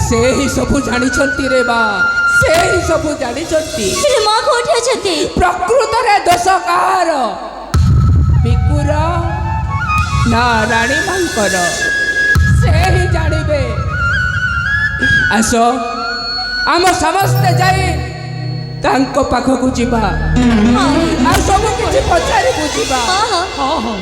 ସେ ହିଁ ସବୁ ଜାଣିଛନ୍ତି ରେ ମା, ସେ ହିଁ ସବୁ ଜାଣିଛନ୍ତି। ହେଲେ ମା କୋଉଠି ଅଛନ୍ତି? ପ୍ରକୃତରେ ଦୋଷ କାହାର, ବିକୁର ନା ରାଣୀ ମାଙ୍କର, ସେ ହିଁ ଜାଣିବେ। ଆସ ଆମ ସମସ୍ତେ ଯାଇ ତାଙ୍କ ପାଖକୁ ଯିବା, ଆଉ ସବୁ କିଛି ପଚାରି ବୁଝିବା। ହଁ ହଁ ହଁ ହଁ।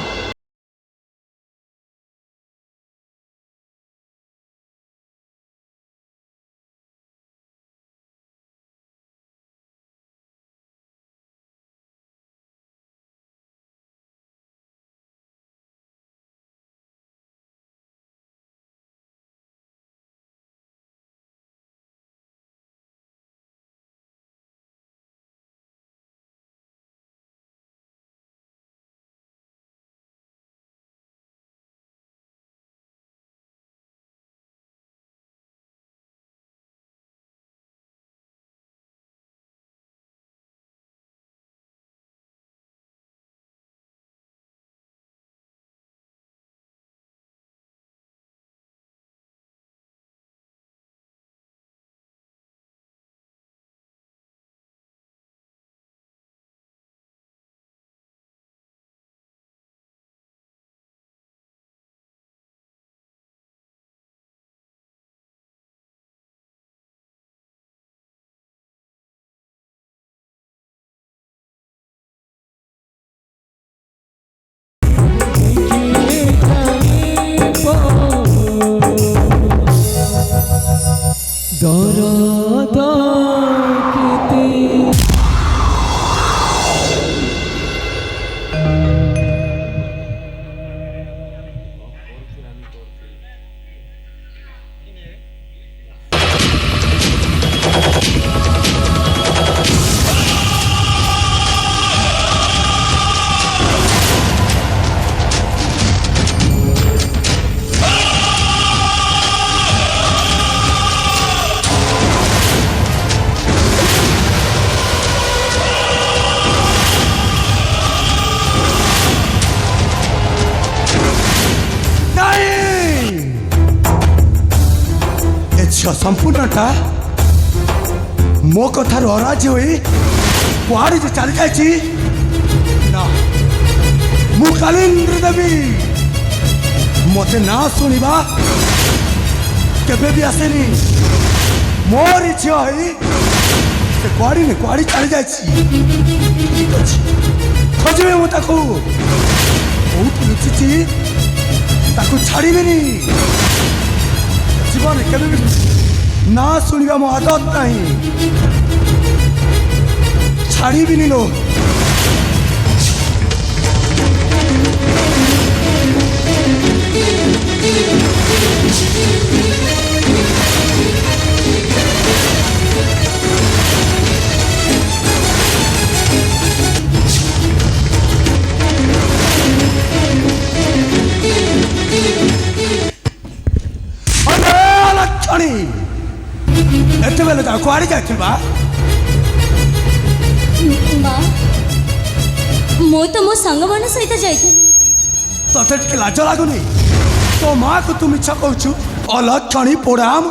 संपूर्णटा मो कथार अराजी हुई कुआड़े जे चली जाइछि ना मु कालिंद्र देवी मते ना सुनिबा केबे भी आसेनी मोर इच्छा है से कुआड़ी ने कुआड़ी चली जाइछि ठीक अछि ଖୋଜିବି ମୁଁ ତାକୁ କୋଉଠି ଲୁଚିଛି ତାକୁ ଛାଡ଼ିବିନି ଜୀବନ କେବେ ବି ନା ଶୁଣିବା ମୋ ଆଦତ ନାହିଁ ଛାଡ଼ିବିନି ଲୋ ଲକ୍ଷ୍ମଣୀ ଏତେବେଳେ ତାକୁ କୁଆଡ଼େ ଯାଇଥିବା ମା ମୁଁ ତ ମୋ ସାଙ୍ଗମାନଙ୍କ ସହିତ ଯାଇଥିଲି ତତେ ଟିକେ ଲାଜ ଲାଗୁନି ତୋ ମାଆକୁ ତୁ ମିଛ କହୁଛୁ ଅଲକ୍ଷଣୀ ପୋଡ଼ାମ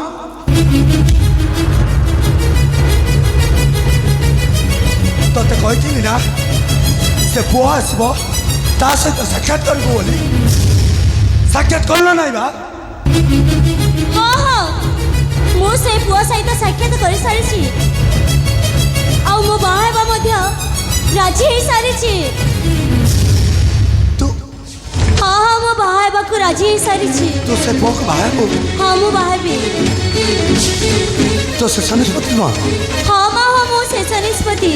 ତତେ କହିଥିଲି ନା ସେ ପୁଅ ଆସିବ ତା ସହିତ ସାକ୍ଷାତ କରିବୁ ବୋଲି ସାକ୍ଷାତ କରିଲ ନାହିଁ ବା ହଁ ହଁ ମୁଁ ସେ ପୁଅ ସହିତ ସାକ୍ଷାତ କରିସାରିଛି ଆଉ ମୁଁ ବାହା ହେବା ମଧ୍ୟ ରାଜି ହେଇସାରିଛି ତୁ ହଁ ହଁ ମୁଁ ବାହା ହେବାକୁ ରାଜି ହେଇସାରିଛି ତୁ ସେ ପୁଅକୁ ବାହା ହେବୁ ହଁ ମୁଁ ବାହା ହେବି ତୋ ଶେଷ ନିଷ୍ପତ୍ତି ନୁହଁ ହଁ ମା ହଁ ମୁଁ ଶେଷ ନିଷ୍ପତ୍ତି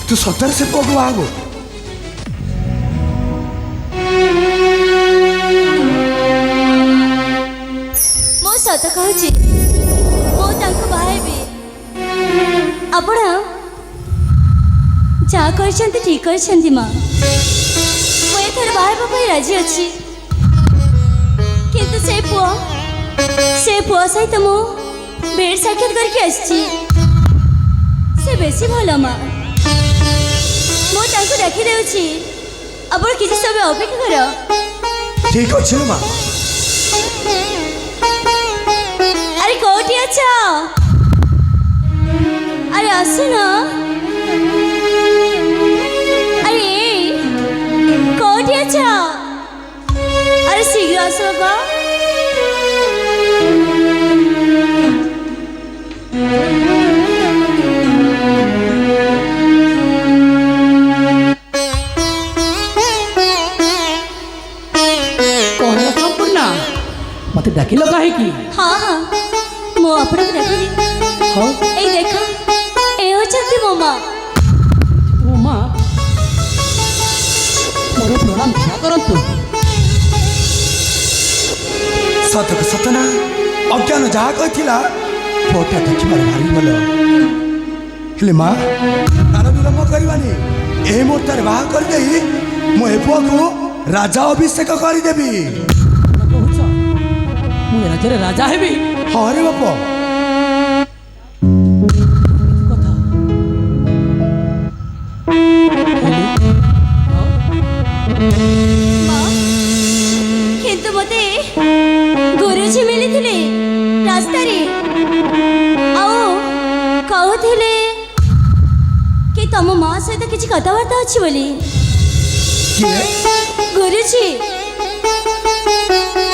ତୁ ସତରେ ସେ ପୁଅକୁ ବାହା ହେବୁ ମୁଁ ସତ କହୁଛି ମୁଁ ତାଙ୍କୁ ବାହା ହେବି ଆପଣ ଯାହା କରିଛନ୍ତି ଠିକ୍ କରିଛନ୍ତି ମା ମୁଁ ଏଥର ବାହା ହେବା ପାଇଁ ରାଜି ଅଛି କିନ୍ତୁ ସେ ପୁଅ ସହିତ ମୁଁ ବେଡ୍ ସାକ୍ଷାତ କରିକି ଆସିଛି ସେ ବେଶୀ ଭଲ ମା ମୁଁ ତାଙ୍କୁ ଡାକିଦେଉଛି ଆପଣ କିଛି ସମୟ ଅପେକ୍ଷା କର ଠିକ ଅଛି ମା अरे कोटी अच्छा अरे आसुना अरे कोटी अच्छा अरे शीघ्र आसो का କଣ ସମ୍ପୂର୍ଣ୍ଣ ମତେ ଡାକିଲ କାହିଁକି हाँ हाँ मो आपन को देखली ହଉ ए देखो ए होचंती मो मां ମୋ ମା ମୋର ପ୍ରଣାମ କ୍ଷମା କରନ୍ତୁ ସତକୁ ସତ ନା ଅଜ୍ଞାନ ଯାହା କହିଥିଲା ପୁଅଟା ଦେଖିବାରେ ଭାରି ଭଲ ହେଲେ ମା ତାର ବିଳମ୍ବ କରିବାନି ଏହି ମୁହୂର୍ତ୍ତରେ ବାହା କରିଦେଇ ମୁଁ ଏ ପୁଅକୁ ରାଜା ଅଭିଷେକ କରିଦେବି କଣ କହୁଛ ମୁଁ ଏ ରାଜ୍ୟରେ ରାଜା ହେବି ହଁ ରେ ବାପ କଥା ହେଲେ, ହଁ, मां किंतु मते गुरुजी मिलिथिले रास्ता रे आओ कहूथिले कि तम मां सहित किछि कथावार्ता अछि बोली କିଏ गुरुजी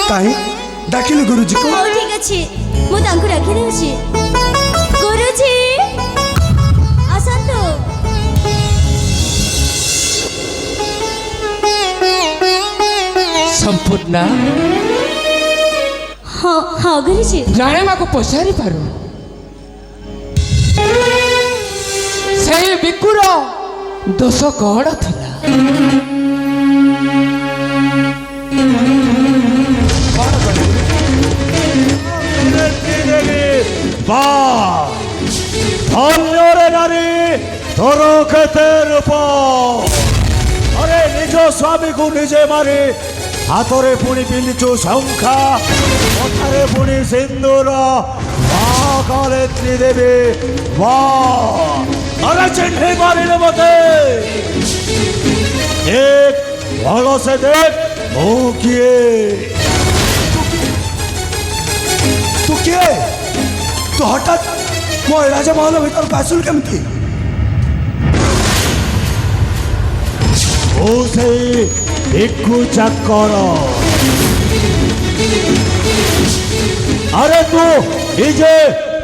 କାହିଁ ଡାକିଲୁ ଗୁରୁଜୀକୁ ହଉ ଠିକ ଅଛି ମୁଁ ତାଙ୍କୁ ଡାକି ଦେଉଛି ଗୁରୁଜୀ ଆସନ୍ତୁ ସମ୍ପୂର୍ଣ୍ଣ ହଁ ହଁ ଗୁରୁଜୀ ଜଣେ ମାକୁ ପଚାରି ପାରୁ ସେଇ ବିକୁର ଦୋଷ କଣ ଥିଲା କଣ କଲେ বা ধন্যরে নারী তোর ক্ষেতে রূপ আরে নিজ স্বামীକୁ নিজে মারি হাতরে পুଣି ପିନ୍ଧିଛୁ ଶଙ୍ଖା କଥାରେ ପୁଣି ସିନ୍ଦୁର ମା କଲେ ତ୍ରିଦେବୀ ମା ଆରେ ଚିହ୍ନି ପାରିଲେ ମତେ ଦେଖ ଭଲସେ ଦେଖ ମୁଁ କିଏ ତୁ କିଏ ତୁ ହଠାତ୍ ମୋ ରାଜମହଲ ଭିତରକୁ ଆସିଲୁ କେମିତି ମୁଁ ସେଇ ଭିକ୍ଷୁ ଚାକର ଆରେ ତୁ ନିଜେ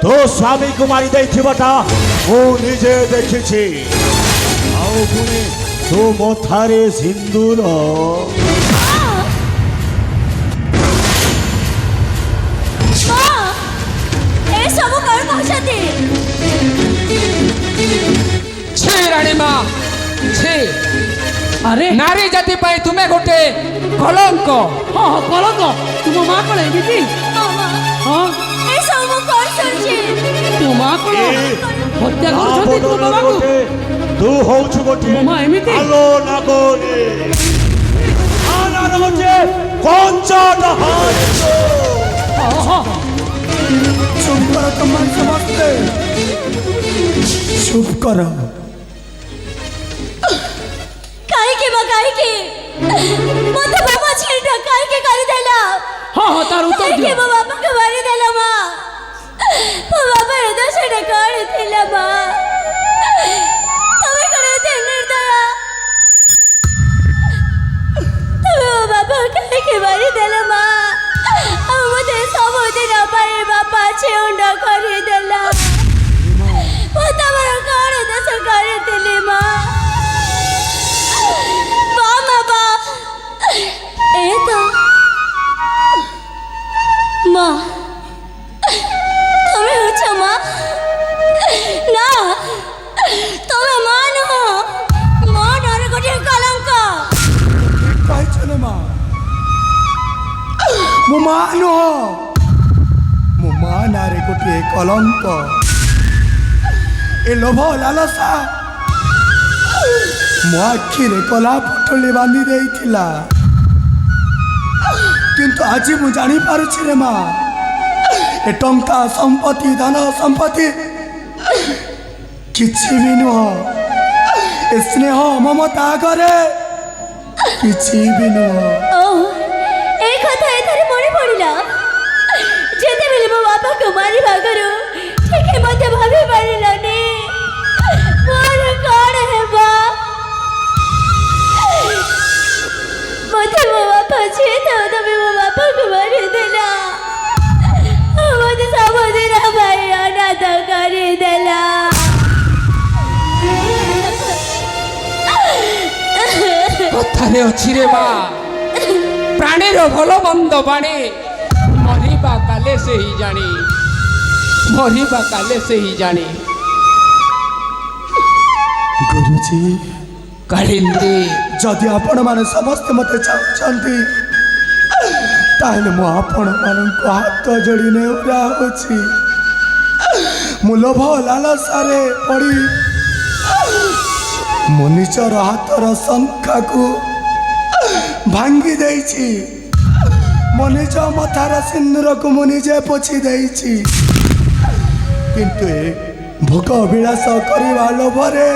ତୋ ସ୍ୱାମୀକୁ ମାରି ଦେଇଥିବାଟା ମୁଁ ନିଜେ ଦେଖିଛି। ଆଉ ପୁଣି ତୋ ମଥାରେ ସିନ୍ଦୁର। ମା ଏସବୁ କ'ଣ କହୁଛନ୍ତି? ଛି ରାଣୀ ମା ଛି, ଆରେ ନାରୀ ଜାତି ପାଇଁ ତୁମେ ଗୋଟେ କଳଙ୍କ। ହଁ ହଁ କଳଙ୍କ। ତୁମ ମା କ'ଣ ଏମିତି? ହଁ ମା, ହଁ ଏସବୁ ମୁଁ କ'ଣ ଶୁଣିଛି? ତୋ ମା କ'ଣ ହତ୍ୟା ମା କରୁଛନ୍ତି ତୁମ ବଦଳରେ ବାବାକୁ? ଗୋଟେ, ତୁ ହଉଛୁ ଗୋଟେ ମୋ ମା ଏମିତି? ଆଲୋ ନାଗରେ। ହচ্ছে কঞ্চা ডাহাত। চুপ করো তোমার সমস্তে, চুপ করো। କାହିଁକି ମା କାହିଁକି ମୋତେ ବାପା ଛିଡ଼ା କାହିଁକି କରିଦେଲ? ହଁ ହଁ ତାର ଉତ୍ତର କାହିଁକି ଦିଅ। ମୋ ବାପାକୁ ମାରିଦେଲ ମା? ମୋ ବାପାର ଦୋଷଟା କ'ଣ ଥିଲା ମା? ତମେ କ'ଣ ଏତେ ନିର୍ଦୟ? ତମେ ମୋ ବାପାକୁ କାହିଁକି ମାରିଦେଲ ମା? ଆଉ ମୋତେ ସବୁଦିନ ପାଇଁ ବାପା ଛେଉଣ୍ଡ କରିଦେଲ। ମୁଁ ତମର କ'ଣ ଦୋଷ କରିଥିଲି ମା? মা তুমি হচ্ছে মা না, তুমি মা নহ, মা নার গোটে কলঙ্ক। କହିଛ ମା, ମୋ ମା ନୁହଁ, ମୋ ମା ନାଁରେ ଗୋଟିଏ କଲଙ୍କ। ଏ ଲୋଭ ଲାଲସା ମୋ ଆଖିରେ କଲା ପଟଳି ବାନ୍ଧି ଦେଇଥିଲା, କିନ୍ତୁ ଆଜି ମୁଁ ଜାଣିପାରୁଛି ରେ ମା, ଏ ଟଙ୍କା ସମ୍ପତ୍ତି ଧନ ସମ୍ପତ୍ତି କିଛି ବି ନୁହଁ, ଏ ସ୍ନେହ ମମତା ଆଗରେ କିଛି ବି ନୁହଁ। ଓ এই কথা এথারে মনে পড়িলা, যেতেবেলে ମୋ ବାପାକୁ ମାରିବା ଆଗରୁ ଟିକେ ମୋତେ ଭାବି ପାରିଲନି ମୋର କ'ଣ ହେବ? ମୋତେ ମୋ ବାପା ଛେଇଥାଉ, ତମେ ମୋ ବାପାକୁ ମାରିଦେଲ, ମୋତେ ସବୁଦିନ ପାଇଁ ଅନାଥ କରିଦେଲ। କଥାରେ ଅଛି ରେ ମା, ପ୍ରାଣୀର ଭଲ ମନ୍ଦ ବାଣୀ, ମରିବା କାଲେ ସେହି ଜାଣି, ମରିବା କାଲେ ସେହି ଜାଣି। ଗୁରୁଜୀ, କାଳିନ୍ଦୀ, ଯଦି ଆପଣମାନେ ସମସ୍ତେ ମୋତେ ଚାହୁଁଛନ୍ତି ତାହେଲେ ମୁଁ ଆପଣମାନଙ୍କୁ ହାତ ଯୋଡ଼ି ନେଉରା ହେଉଛି। ମୁଁ ଲୋଭ ଲାଲସାରେ ପଡ଼ି ମୁଁ ନିଜର ହାତର ଶଙ୍ଖାକୁ ଭାଙ୍ଗି ଦେଇଛି, ମୋ ନିଜ ମଥାର ସିନ୍ଦୁରକୁ ମୁଁ ନିଜେ ପୋଛି ଦେଇଛି, କିନ୍ତୁ ଏ ଭୋଗ ବିଳାସ କରିବା ଲୋଭରେ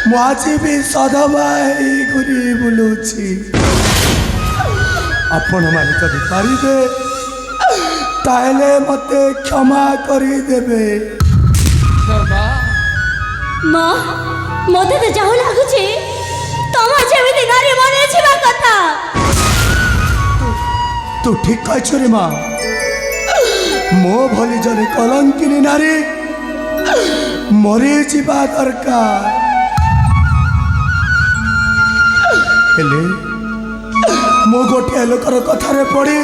ମୁଁ ଆଜି ବି ସଧବା ହେଇ ଘୁରି ବୁଲୁଛି। ଆପଣମାନେ ଯଦି ପାରିବେ ତାହେଲେ ମୋତେ କ୍ଷମା କରିଦେବେ। କ୍ଷମା? ମା ମୋତେ ତ ଯାଉ ଲାଗୁଛି ତମ ଯେମିତି ନାରୀ ମନେଯିବା କଥା। ତୁ ଠିକ୍ କହିଛୁ ରେ ମା, ମୋ ଭଳି ଜଣେ କଲଙ୍କିନୀ ନାରୀ ମରିଯିବା ଦରକାର, ହେଲେ ମୁଁ ଗୋଟିଏ ଲୋକର କଥାରେ ପଡ଼ି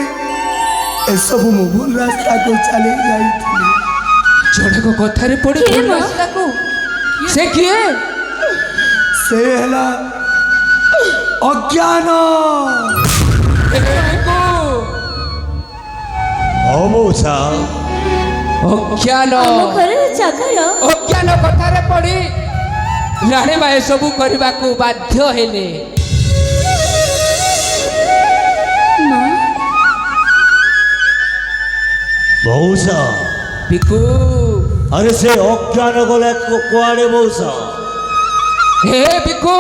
ଏସବୁ ମୁଁ ଭୁଲ ରାସ୍ତାକୁ ଚାଲି ଯାଇଥିଲି। ଜଣକ କଥାରେ ପଡ଼ି କିଏ ମା? ରାସ୍ତାକୁ? ସେ କିଏ? ସେ ହେଲା ଅଜ୍ଞାନ। ଅମୂଷା, ଅଜ୍ଞାନ, ଆମ ଘରର ଚାକର ଅଜ୍ଞାନ କଥାରେ ପଡ଼ି ରାଣୀମା ଏସବୁ କରିବାକୁ ବାଧ୍ୟ ହେଲେ। ମା ମଉସା, ପିକୁ, ଆରେ ସେ ଅଜ୍ଞାନ ଗଲେ କୁଆଡ଼େ ମଉସା? ହେ ପିକୁ,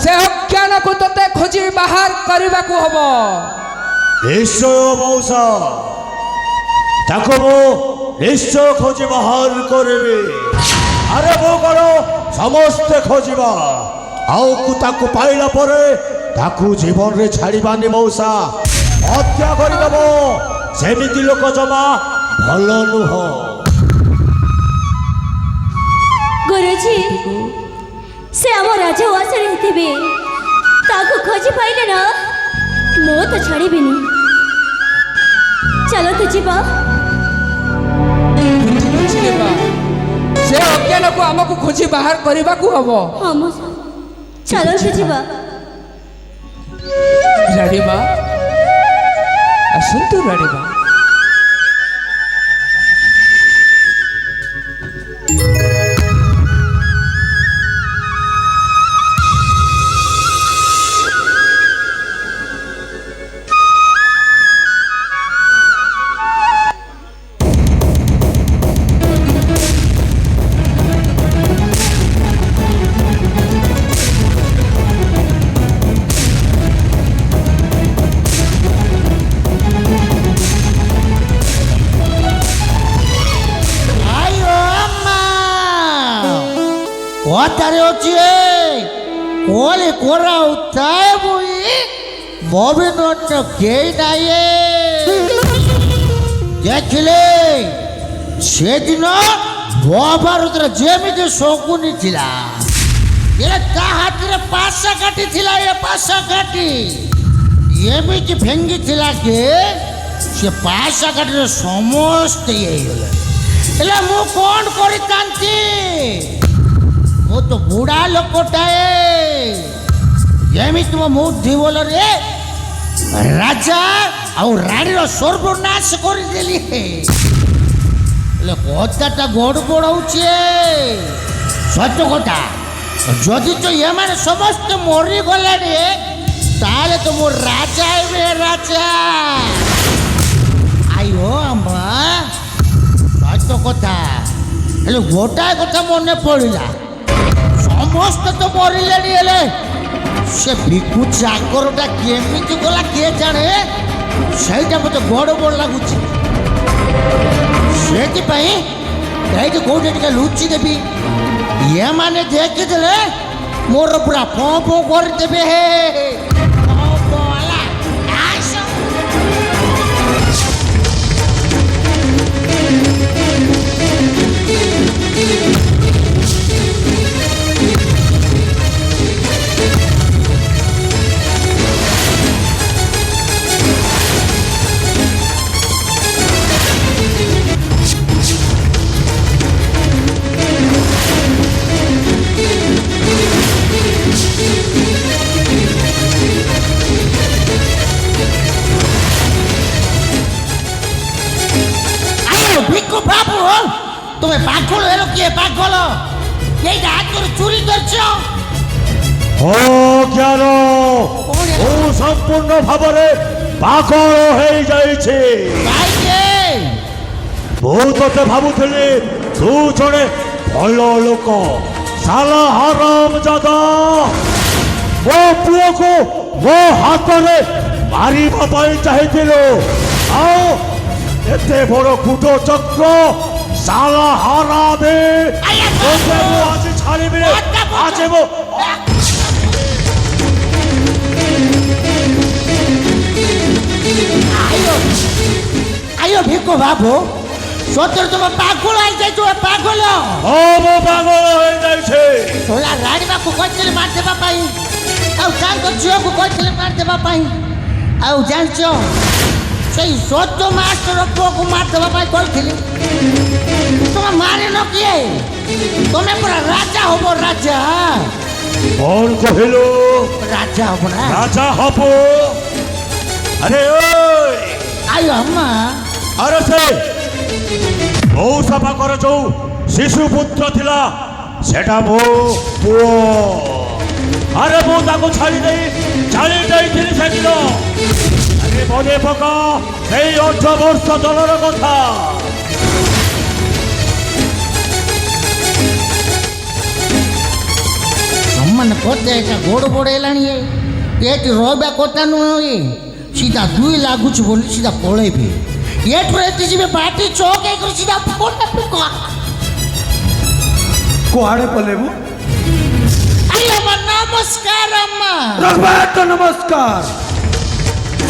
ସେ ଅଜ୍ଞାନକୁ ତତେ ଖୋଜି ବାହାର କରିବାକୁ ହବ। ନିଶ୍ଚୟ ମଉସା, ତାକୁ ମୁଁ ନିଶ୍ଚୟ ଖୋଜି ବାହାର କରିବି। ଆରେ ମୁଁ କ'ଣ ସମସ୍ତେ ଖୋଜିବା, ଆଉ ତାକୁ ପାଇଲା ପରେ ତାକୁ ଜୀବନରେ ଛାଡ଼ିବାନି ମଉସା, ହତ୍ୟା କରିଦେବ। ସେମିତି ଲୋକ ଜମା ଭଲ ନୁହଁ। ଗୁରୁଜୀ ସେ ଆମ ରାଜଉଆସରେ ଥିବେ, ତାକୁ ଖୋଜି ପାଇଲେ ନା ମୁଁ ତ ଛାଡ଼ିବିନି। ଚାଲନ୍ତୁ ଯିବା। ବୁଝିଲେ ମା, ସେ ଅଜ୍ଞାନକୁ ଆମକୁ ଖୋଜି ବାହାର କରିବାକୁ ହବ। ହଁ ମୁଁ ଚାଲନ୍ତୁ ଯିବା। ରାଣୀମା ଆସନ୍ତୁ ରାଣୀମା। Otaরে হচ্ছে কোলে কোরা উঠায় বই মবিনটা কে নাই দেখলে সেদিন মহাভারতর যেমিতি শকুনি ଥିଲା এরা তা হাতের পাশা কাটি ଥିଲା এ পাশা কাটি এমিতি ভেঙ্গি ଥିଲା কে সে পাশা কাটির সমস্ত ହେଇଗଲେ ହେଲେ ମୁଁ କ'ଣ କରିଥାନ୍ତି? ମୁଁ ତ ବୁଢ଼ା ଲୋକଟାଏ ଏମିତି ମୋ ବୁଦ୍ଧି ବଳରେ ରାଜା ଆଉ ରାଣୀର ସର୍ବନାଶ କରିଦେଲି। ହେଲେ କଥାଟା ଗଡ଼ବଡ଼ ହଉଛି ସତ କଥା। ଯଦି ତ ଏମାନେ ସମସ୍ତେ ମରିଗଲେଣି ତାହେଲେ ତ ମୁଁ ରାଜା ହେବି ରାଜା। ଆଇଓ ଆମା ସତ କଥା। ହେଲେ ଗୋଟାଏ କଥା ମନେ ପଡ଼ିଲା, ସମସ୍ତେ ତ ମରିଲେଣି ହେଲେ ସେ ଭିକୁ ଚାକରଟା କେମିତି ଗଲା କିଏ ଜାଣେ? ସେଇଟା ମୋତେ ଗଡ଼ବଡ଼ ଲାଗୁଛି। ସେଥିପାଇଁ ଏଇଠି କୋଉଠି ଟିକେ ଲୁଚି ଦେବି, ଏମାନେ ଦେଖିଦେଲେ ମୋର ପୁରା ଫଁ ଫଁ କରିଦେବେ। ହେ ভিক্ষু বাবু, তুমি পাগল হলো কি? পাগল এইটা হাত করে চুরি করছো? অজ্ঞান ও সম্পূর্ণ ভাବରେ পাগଳ ହେଇଯାଇଛି। কাইকে ମୁଁ ତତେ ଭାବୁଥିଲି ତୁ ଜଣେ ଭଲ ଲୋକ। ସାଲା ହରାମ ଜାଦା, ମୋ ପୁଅକୁ ମୋ ହାତରେ ମାରିବା ପାଇଁ ଚାହିଁଥିଲୁ, ଆଉ ଏତେ ବଡ଼ କୁଟ ଚକ୍ର ସାଲା ହରାମେ। ତୋତେ ମୁଁ ଆଜି ଛାଡ଼ିବିନି। ଆଜି ମୁଁ আইও ভিক্ষু বাবু, সত্যি তুমি পাগল হয়ে যাইছো। পাগল ମୁଁ ପାଗଳ ହୋଇଯାଇଛି। সোলা রাণীমাকে কইছিলে মার দেবা পাই, ଆଉ ତାଙ୍କ ଝିଅକୁ କହିଥିଲେ ମାର ଦେବା ପାଇଁ। ଆଉ ଜାଣିଛ ସେଇ ସତ୍ୟ ମାଷ୍ଟର ପୁଅକୁ ମାରିଦେବା ପାଇଁ କହିଥିଲି। ତମେ ମାରିନ କିଏ? ତମେ ପୁରା ରାଜା ହବ ରାଜା। କ'ଣ କହିଲୁ? ରାଜା ହବ ନା? ରାଜା ହବ? ଆରେ ଓଏ, ଆଇ ଅମା, ଆରେ ସେ ମଉସା ପାଖରେ ଯୋଉ ଶିଶୁ ପୁତ୍ର ଥିଲା ସେଟା ମୋ ପୁଅ। ଆରେ ମୁଁ ତାକୁ ଛାଡ଼ି ଦେଇ ଚାଲି ଯାଇଥିଲି ସେଦିନ। ଆରେ ମନେ ପକା ସେଇ 8 ବର୍ଷ ତଳର କଥା। ସମ୍ମାନ କଥା ଏଟା ଗୋଡ଼ ବଡ଼ ହେଲାଣି। ଏଠି ରହିବା କଥା ନୁହେଁ। ସିଧା 2 ଲାଗୁଛି ବୋଲି ସିଧା ପଳେଇବି। ଏଠୁ ଏଠି ଯିବେ ବାଟି ଚौक ହେଇକରି ସିଧା ପଳେଇବି। କୁଆଡ଼େ ପଳେଇବୁ? ଆଇ ଅମା ନମସ୍କାର ଅମା। ରଘୁନାଥ ନମସ୍କାର।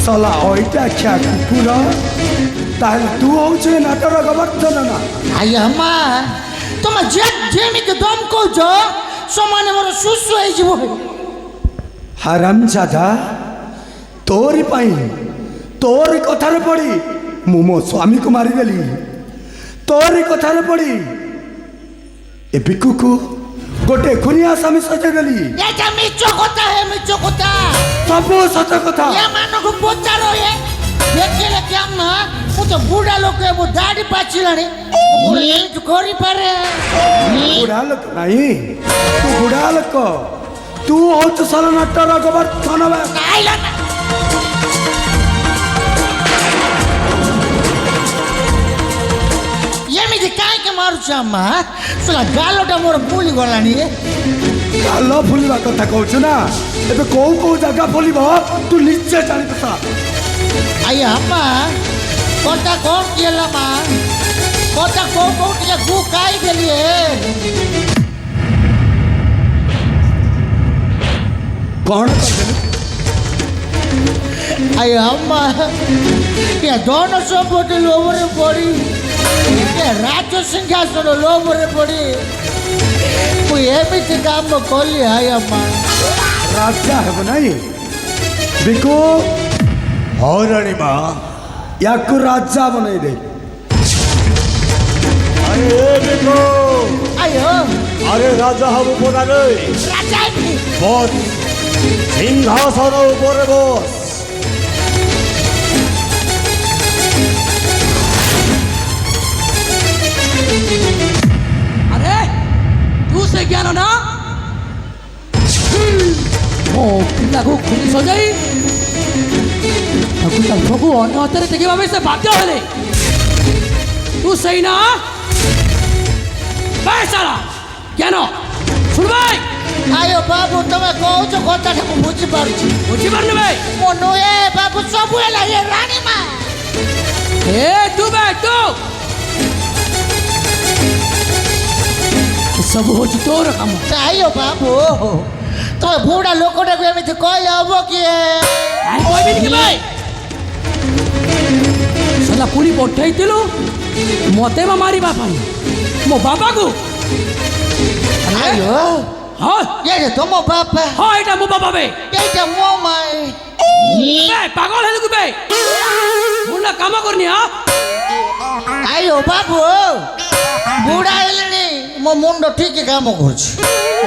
ସଲା ଅଇଟା ଖିଆ କୁକୁର ତାହେଲେ ତୁ ହଉଛୁ ଏ ନାଟର ଗୋବର୍ଦ୍ଧନ ନା ଆଜ୍ଞା ମା ତମେ ଯେମିତି ଦମ କହୁଛ ସମାନେ ମୋର ସୁସୁ ହେଇଯିବ ହାରାମଜାଦା ତୋରି ପାଇଁ ତୋରି କଥାରେ ପଡ଼ି ମୁଁ ମୋ ସ୍ୱାମୀକୁ ମାରିଦେଲି ତୋରି କଥାରେ ପଡ଼ି ଏ ବିକୁକୁ ଗୋଟେ ଖୁନିଆ ସ୍ୱାମୀ ସଜେଇଦେଲି এটা মিছ কথা হে মিছ কথা ସବୁ ସତ କଥା ଏମାନଙ୍କୁ ପଚାର ଏ ଦେଖିଲେ କେମ ମୁଁ ତ ବୁଢ଼ା ଲୋକ ମୁଁ ଦାଢ଼ି ପାଚିଲାଣି ମୁଁ ଏମିତି କରିପାରେ ବୁଢ଼ା ଲୋକ ନାହିଁ ତୁ ବୁଢ଼ା ଲୋକ ତୁ ହଉଛୁ ସଲ ନାଟର ଗୋବର୍ଦ୍ଧନ ବା ଖାଇଲା ନା ଏମିତି କାହିଁକି ମାରୁଛ ମା ଶୁଣ ଗାଲଟା ମୋର ଫୁଲି ଗଲାଣି ଗାଲ ଫୁଲିବା କଥା କହୁଛୁ ନା ଏବେ କୋଉ କୋଉ ଜାଗା ଫୁଲିବ ତୁ ନିଜେ ଜାଣିବୁ ତା ଆଜ୍ଞା ମା କଥା କ'ଣ କି ହେଲା ମା କଥା କୋଉ ଟିକେ ଗୁ ଖାଇଦେଲି କ'ଣ କରିଦେଲୁ ଆଜ୍ଞା ମା ଏ ଧନ ସମ୍ପତ୍ତି ଲୋଭରେ ପଡ଼ି ଏ ରାଜ ସିଂହାସନ ଲୋଭରେ ପଡ଼ି ମୁଁ ଏମିତି କାମ କଲି ଆଜ୍ଞା ମା ରାଜା ହେବ ନାହିଁ ବିକୁ ହଉରାଣୀ ମା ୟାକୁ ରାଜା ବନେଇ ଦେ আরে দেখো ଆଜ୍ଞା আরে রাজা হব বোনা রে ରାଜା ହେବି বস সিংহাসন উপরে বস ଆରେ ତୁ ସେ ଜ୍ଞାନ ନା ମୋ ପିଲାକୁ ଖୁଲି ସଜାଇ ତାକୁ ତାଙ୍କୁ ଅନ୍ୟ ହାତରେ ଟେକିବା ପାଇଁ ସେ ବାଧ୍ୟ ହେଲେ ତୁ ସେଇ ନା ସାରା ଜ୍ଞାନ ଶୁଣ ଭାଇ ଆଜ୍ଞା ବାବୁ ତମେ କହୁଛ କଥାଟା ମୁଁ ବୁଝିପାରୁଛି ବୁଝିପାରୁନି ଭାଇ ମୋ ନୁହେଁ ବାବୁ ସବୁ ହେଲା ଏ ରାଣୀ ମା ଏ ତୁ ଭାଇ ତୁ ସବୁ ହଉଛି ତୋର କାମ ଆଜ୍ଞା ବାବୁ ତମେ ବୁଢ଼ା ଲୋକଟାକୁ ଏମିତି କହିଲେ ହବ କିଏ କହିବିନି କି ଭାଇ ସଲା ପୁରୀ ପଠେଇଥିଲୁ ମତେ ବା ମାରିବା ପାଇଁ ମୋ ବାପାକୁ ଆଜ୍ଞା ହଁ ଏଇଟା ତମ ବାପା ହଁ ଏଇଟା ମୋ ବାପା ବେ এইটা মো মাই পাগল ହେଲୁ କି ବେ ମୁଁ ନା କାମ করনি হ্যাঁ আইও বাবু বুড়া হেলেনি মো মুন্ড ঠিক কাম করছে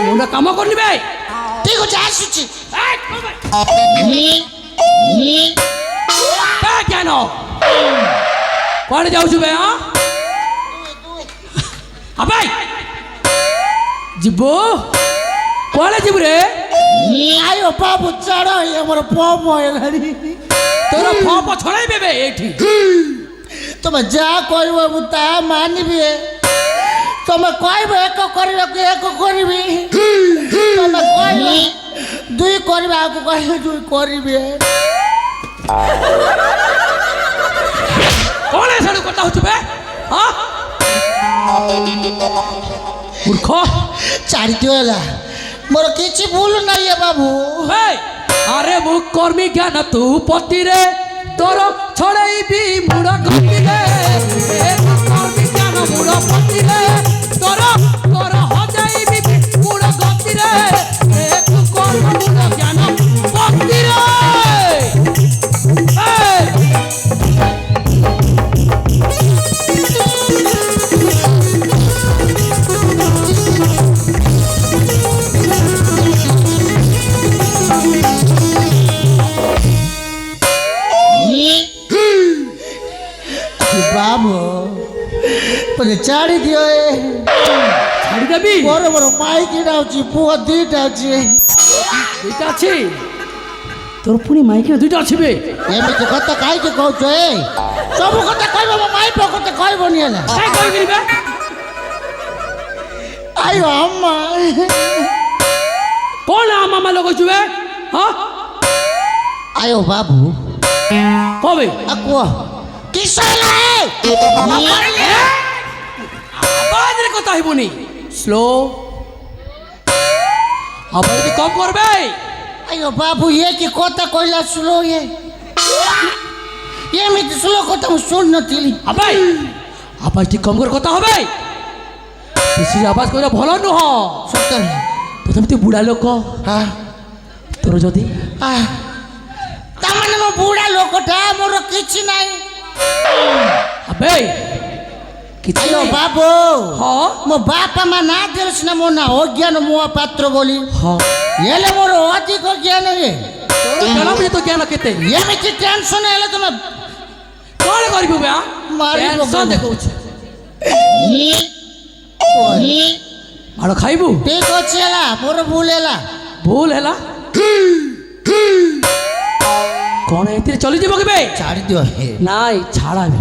ମୁଁ ନା କାମ করনি বে ঠিক আছে আসুছি কেন କୁଆଡ଼େ ଯାଉଛୁ ବେ ହଁ ଭାଇ ଯିବୁ କୁଆଡ଼େ ଯିବୁ ରେ আইও বাবু ছাড় আমার পম হেলানি তোর ফপ ছড়াইবে বে এইଠି তুমি যা কইব মু তা মানিবি তুমি কইব এক করিবাকু এক করিবি তুমি কইব দুই করিবাকু কইব দুই করিবি କ'ଣ ଏସବୁ କଥା ହଉଛୁ ବେ ହଁ ମୂର୍ଖ চারিদিও হেলা মোর কিছু ভুল নাই এ বাবু হে আরে ମୁଁ କର୍ମୀ ଜ୍ଞାନ ତୁ ପତିରେ ତୋର ଛଡ଼େଇବି ମୁଡ଼ ଗତିରେ ମୁଁ କର୍ମୀ ଜ୍ଞାନ ମୁଡ଼ ପତିରେ ତୋର ତୋର ହଜାଇବି ମୁଡ଼ ଗତିରେ ତୁ କର୍ମ ମୁଡ଼ ଜ୍ଞାନ ପତିରେ বাবু মানে ছাড়ি দিও এ ছাড়িদেবি বড় বড় মাইকিটা আছে পুয়া দুইটা আছে দুইটা আছে তোর পুনি মাইকের দুইটা আছে বে এমনি কথা কাইকে কହୁଛ এ ସବୁ କଥା କହିବ ମୋ ମାଇ କଥା କହିବନି ହେଲା କାଇଁ କହିବିନି ବେ ଆଇଓ ଅମ୍ମା କ'ଣ ମାମା ଲଗଉଛୁ ବେ ହଁ ଆଇଓ ବାବୁ କବେ ଆ କୁହ କିସ ହେଲା আওয়াজরে কথা হইবনি স্লো আবার যদি কম করবে আইও বাবু ইয়ে কি কথা কইলা শুনো ইয়ে ଏମିତି ସ୍ଲୋ କଥା ମୁଁ ଶୁଣିନଥିଲି। আবাই আবাই ঠিক কম করে কথা হবে বেশি আওয়াজ করে ভালো নুহ ସତରେ প্রথমে তুই বুড়া লোক ହଁ তোর যদি ତାମାନେ ମୋ ବୁଢ଼ା ଲୋକଟା ମୋର କିଛି ନାହିଁ। আবে কিছু ଆଲୋ নাই। ବାବୁ হ্যাঁ ମୋ ବାପା ମା ନା ଦେଲେ ସିନା ମୋ ନା ଅଜ୍ଞାନ ମହାପାତ୍ର ବୋଲି হ্যাঁ ହେଲେ ମୋର ଅଧିକ ଜ୍ଞାନ ଇଏ তোর কেন বুঝি তো জ্ঞান কেতে ଏମିତି ଟେନସନ୍ ହେଲେ ତମେ কଣ করিবু বে মারি টেনশন পকাইবু। দেখৌছি মাড় খাইবু ଠିକ ଅଛି ହେଲା ମୋର ଭୁଲ ହେଲା। ভুল হেলা কোন এতে চলে যাব কি বে ଛାଡ଼ି ଦିଅ ହେ নাই ছাড়াবে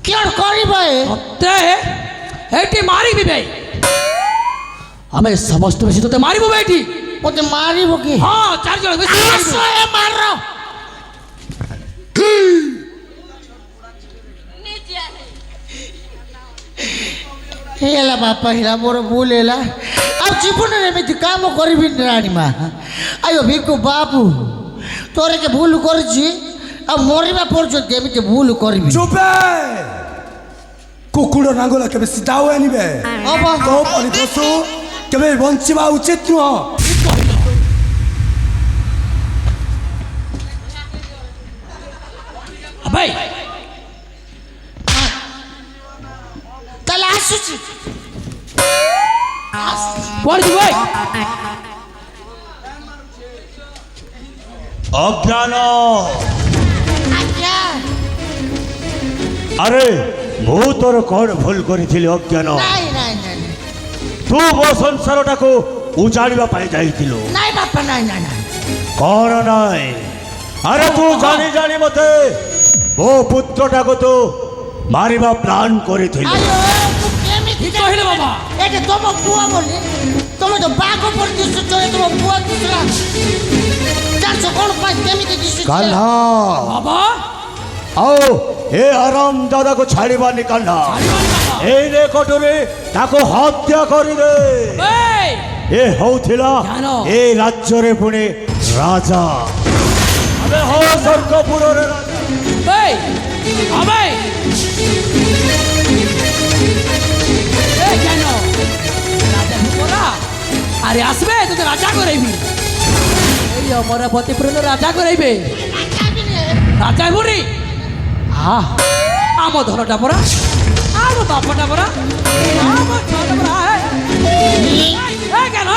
କ'ଣ କରିବ ଏ মতে এটি মারিবি বে আমি সমস্ত বেশি তোতে মারিবু বে এটি ମୋତେ ମାରିବ କି হ্যাঁ চারজন বেশি ଆସ ଏ ମାର ହେଲା ବାପା ହେଲା ମୋର ଭୁଲ ହେଲା ଆଉ ଜୀବନରେ ଏମିତି କାମ କରିବିନି ରାଣୀମା। ଆୟୋ ଭିକୁ ବାବୁ ତୋର କେ ଭୁଲ କରିଛି ଆଉ ମରିବା ପର୍ଯ୍ୟନ୍ତ ଏମିତି ଭୁଲ କରିବି ଚୁପେ କୁକୁର ନାଙ୍ଗୁଳ କେବେ ସିଧା ହୁଏନି ବେ ହବ ତୋ ପରି ପଶୁ କେବେ ବଞ୍ଚିବା ଉଚିତ ନୁହଁ। আবাই ତାହେଲେ ଆସୁଛି কোন দিব ভাই অজ্ঞান ଆଜ୍ଞା আরে ମୁଁ ତୋର କ'ଣ ଭୁଲ କରିଥିଲି ଅଜ୍ଞାନ ନାଇଁ ନାଇଁ ନାଇଁ ତୁ ମୋ ସଂସାରଟାକୁ ଉଜାଡ଼ିବା ପାଇଁ ଯାଇଥିଲୁ ନାଇଁ ବାପା ନାଇଁ ନାଇଁ ନାଇଁ କ'ଣ ନାଇଁ ଆରେ ତୁ ଜାଣି ଜାଣି ମତେ ମୋ ପୁତ୍ରଟାକୁ ତୁ ମାରିବା ପ୍ଲାନ୍ କରିଥିଲୁ ଆୟୋ ମୁଁ କେମିତି ঠিক কহিলে বাবা ଏଠି ତମ ପୁଅ ବୋଲି ତମେ ତ ବାଘ ପରି ଦିଶୁଛ ଏ ତମ ପୁଅ ଦିଶୁଲା ଜାଣିଛ କ'ଣ ପାଇଁ କେମିତି ଦିଶୁଛ କାହ୍ନା বাবা ଆଉ ଏ ଆରାମ ଦାଦାକୁ ଛାଡ଼ିବାନି କାହ୍ନା ଏଇ ରେକର୍ଡରେ ତାକୁ ହତ୍ୟା କରିଦେ এই ଏ ହଉଥିଲା ଜ୍ଞାନ। ଏ ରାଜ୍ୟରେ ପୁଣି ରାଜା ଆମେ ହଉ ସ୍ୱର୍ଗପୁରରେ ରାଜା এই আবাই এই কেন রাজা ভুকরা আরে আসবে তোকে রাজা করাইবি এই অমরাবতী পুরনো রাজা করাইবে রাজা বুড়ি ଆମ ଧନଟା ପରା ଆମ ବାପଟା ପରା ଆମ ଛୁଆଟା ପରା କେନ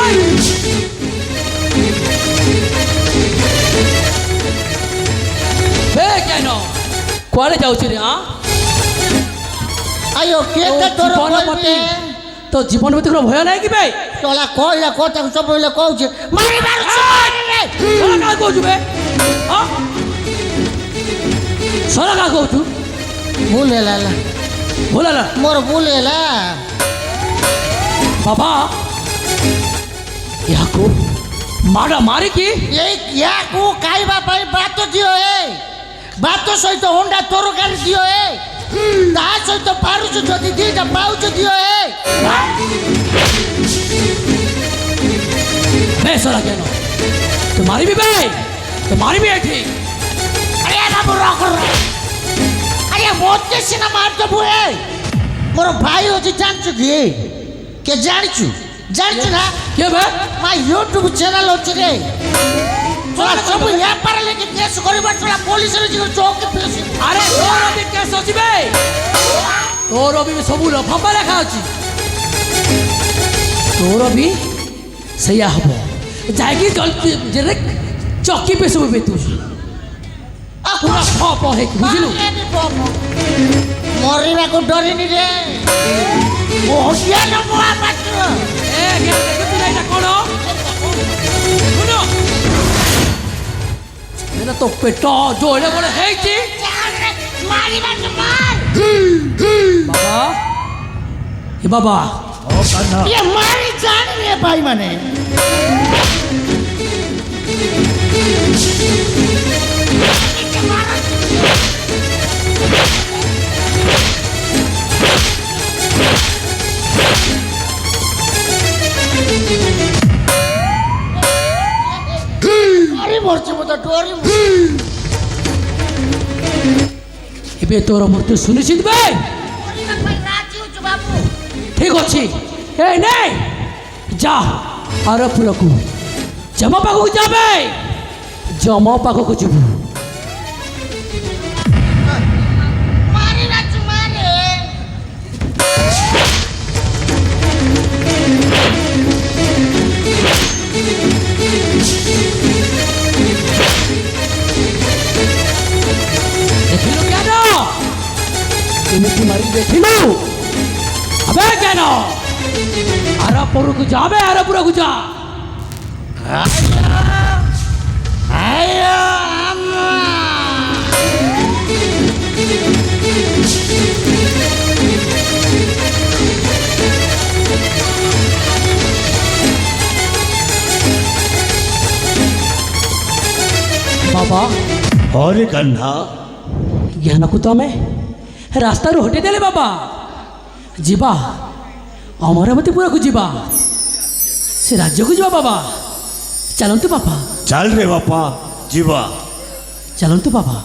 କେନ କୁଆଡ଼େ ଯାଉଛି ରେ ଆୟୋ କେତେ ତୋର ଜୀବନ ପ୍ରତି କହିବି ତୋ ଜୀବନ ପ୍ରତି কোনো ଭୟ ନାହିଁ କି ବେ ତୋଲା କହିଲା କଥାକୁ ସବୁବେଳେ କହୁଛି ମାରିବାର ସରା କାହା କହୁଛୁ ବେ ସରା କାହା କହୁଛୁ ଭୁଲ ହେଲା ହେଲା ଭଲ ହେଲା ମୋର ଭୁଲ ହେଲା ବାବା ଏହାକୁ ମାଡ଼ ମାରିକି ଏଇ ୟାକୁ ଖାଇବା ପାଇଁ ଭାତ ଦିଅ ଏ ଭାତ ସହିତ ଅଣ୍ଡା ତରକାରୀ ଦିଅ ଏ ତା ସହିତ ପାରୁଛ ଯଦି ଦିଟା ପାଉଛ ଦିଅ ଏ বে সরা কেন তো মারিবি বে তো মারিবি এটি আরে বাবু রখ আরে মতে সিনা মারদেবু এ মোর ভাই হচ্ছে জানছু কি কে জানিছু জানিছু না কে বে মা ইউটিউব চ্যানেল হচ্ছে রে তোরা সব ব্যাপারে লেগে কেস করিবার তোরা পুলিশের জিগর চৌকি পেছি আরে তোর বি কেস ଅଛି বে তোর বি ସବୁ লফাফা লেখা ଅଛି তোর বি ସେଇଆ ହବ ଯାଇକି ଜଲ୍ଦି ଜେରେ ଚକି ପେ ସବୁ বে তুই ପୁରା ଫପ ହେଇକି ବୁଝିଲୁ ମରିବାକୁ ଡରିନି ରେ ଓଡିଆର ମହାପାତ୍ର ଏ ଦେଖୁଛୁ ନା ଏଇଟା କ'ଣ ଶୁଣ ଏଇଟା ତ ପେଟ ଜୋରେ ବଡ଼ ହେଇଛି ମାରିବାକୁ ମାର ବାବା ଏ ବାବା ଓ କାହ୍ନା ଇଏ ମାରି ଜାଣିନି ଏ ଭାଇ ମାନେ ଡରି ମରିଛି ମୁଁ ତ ଡରି ଏବେ ତୋର ମୃତ୍ୟୁ ସୁନିଶ୍ଚିତ ବେ। କରିବା ପାଇଁ ରାଜି ହଉଛୁ ବାବୁ। ଠିକ ଅଛି ଏ ନେ ଯା ଆର ଫୁଲକୁ ଯମ ପାଖକୁ ଯାବେ ଯମ ପାଖକୁ ଯିବୁ। ମାରି ରାଜୁ ମାରେ। ଦେଖିଲୁ ଜ୍ଞାନ କେମିତି ମାରି ଦେଖିଲୁ ଆବେ ଜ୍ଞାନ ଆର ପୁରକୁ ଯାବେ ଆର ପୁରକୁ ଯା। ଆୟ ଆମା। ବାବା ହରି କାହ୍ନା ଜ୍ଞାନକୁ ତ ଆମେ ରାସ୍ତାରୁ ହଟେଇ ଦେଲେ ବାବା। ଯିବା ଅମରାବତୀପୁରକୁ ଯିବା ସେ ରାଜ୍ୟକୁ ଯିବା ବାବା। ଚାଲନ୍ତୁ ବାପା ଚାଲ ରେ ବାପା ଯିବା। ଚାଲନ୍ତୁ ବାବା।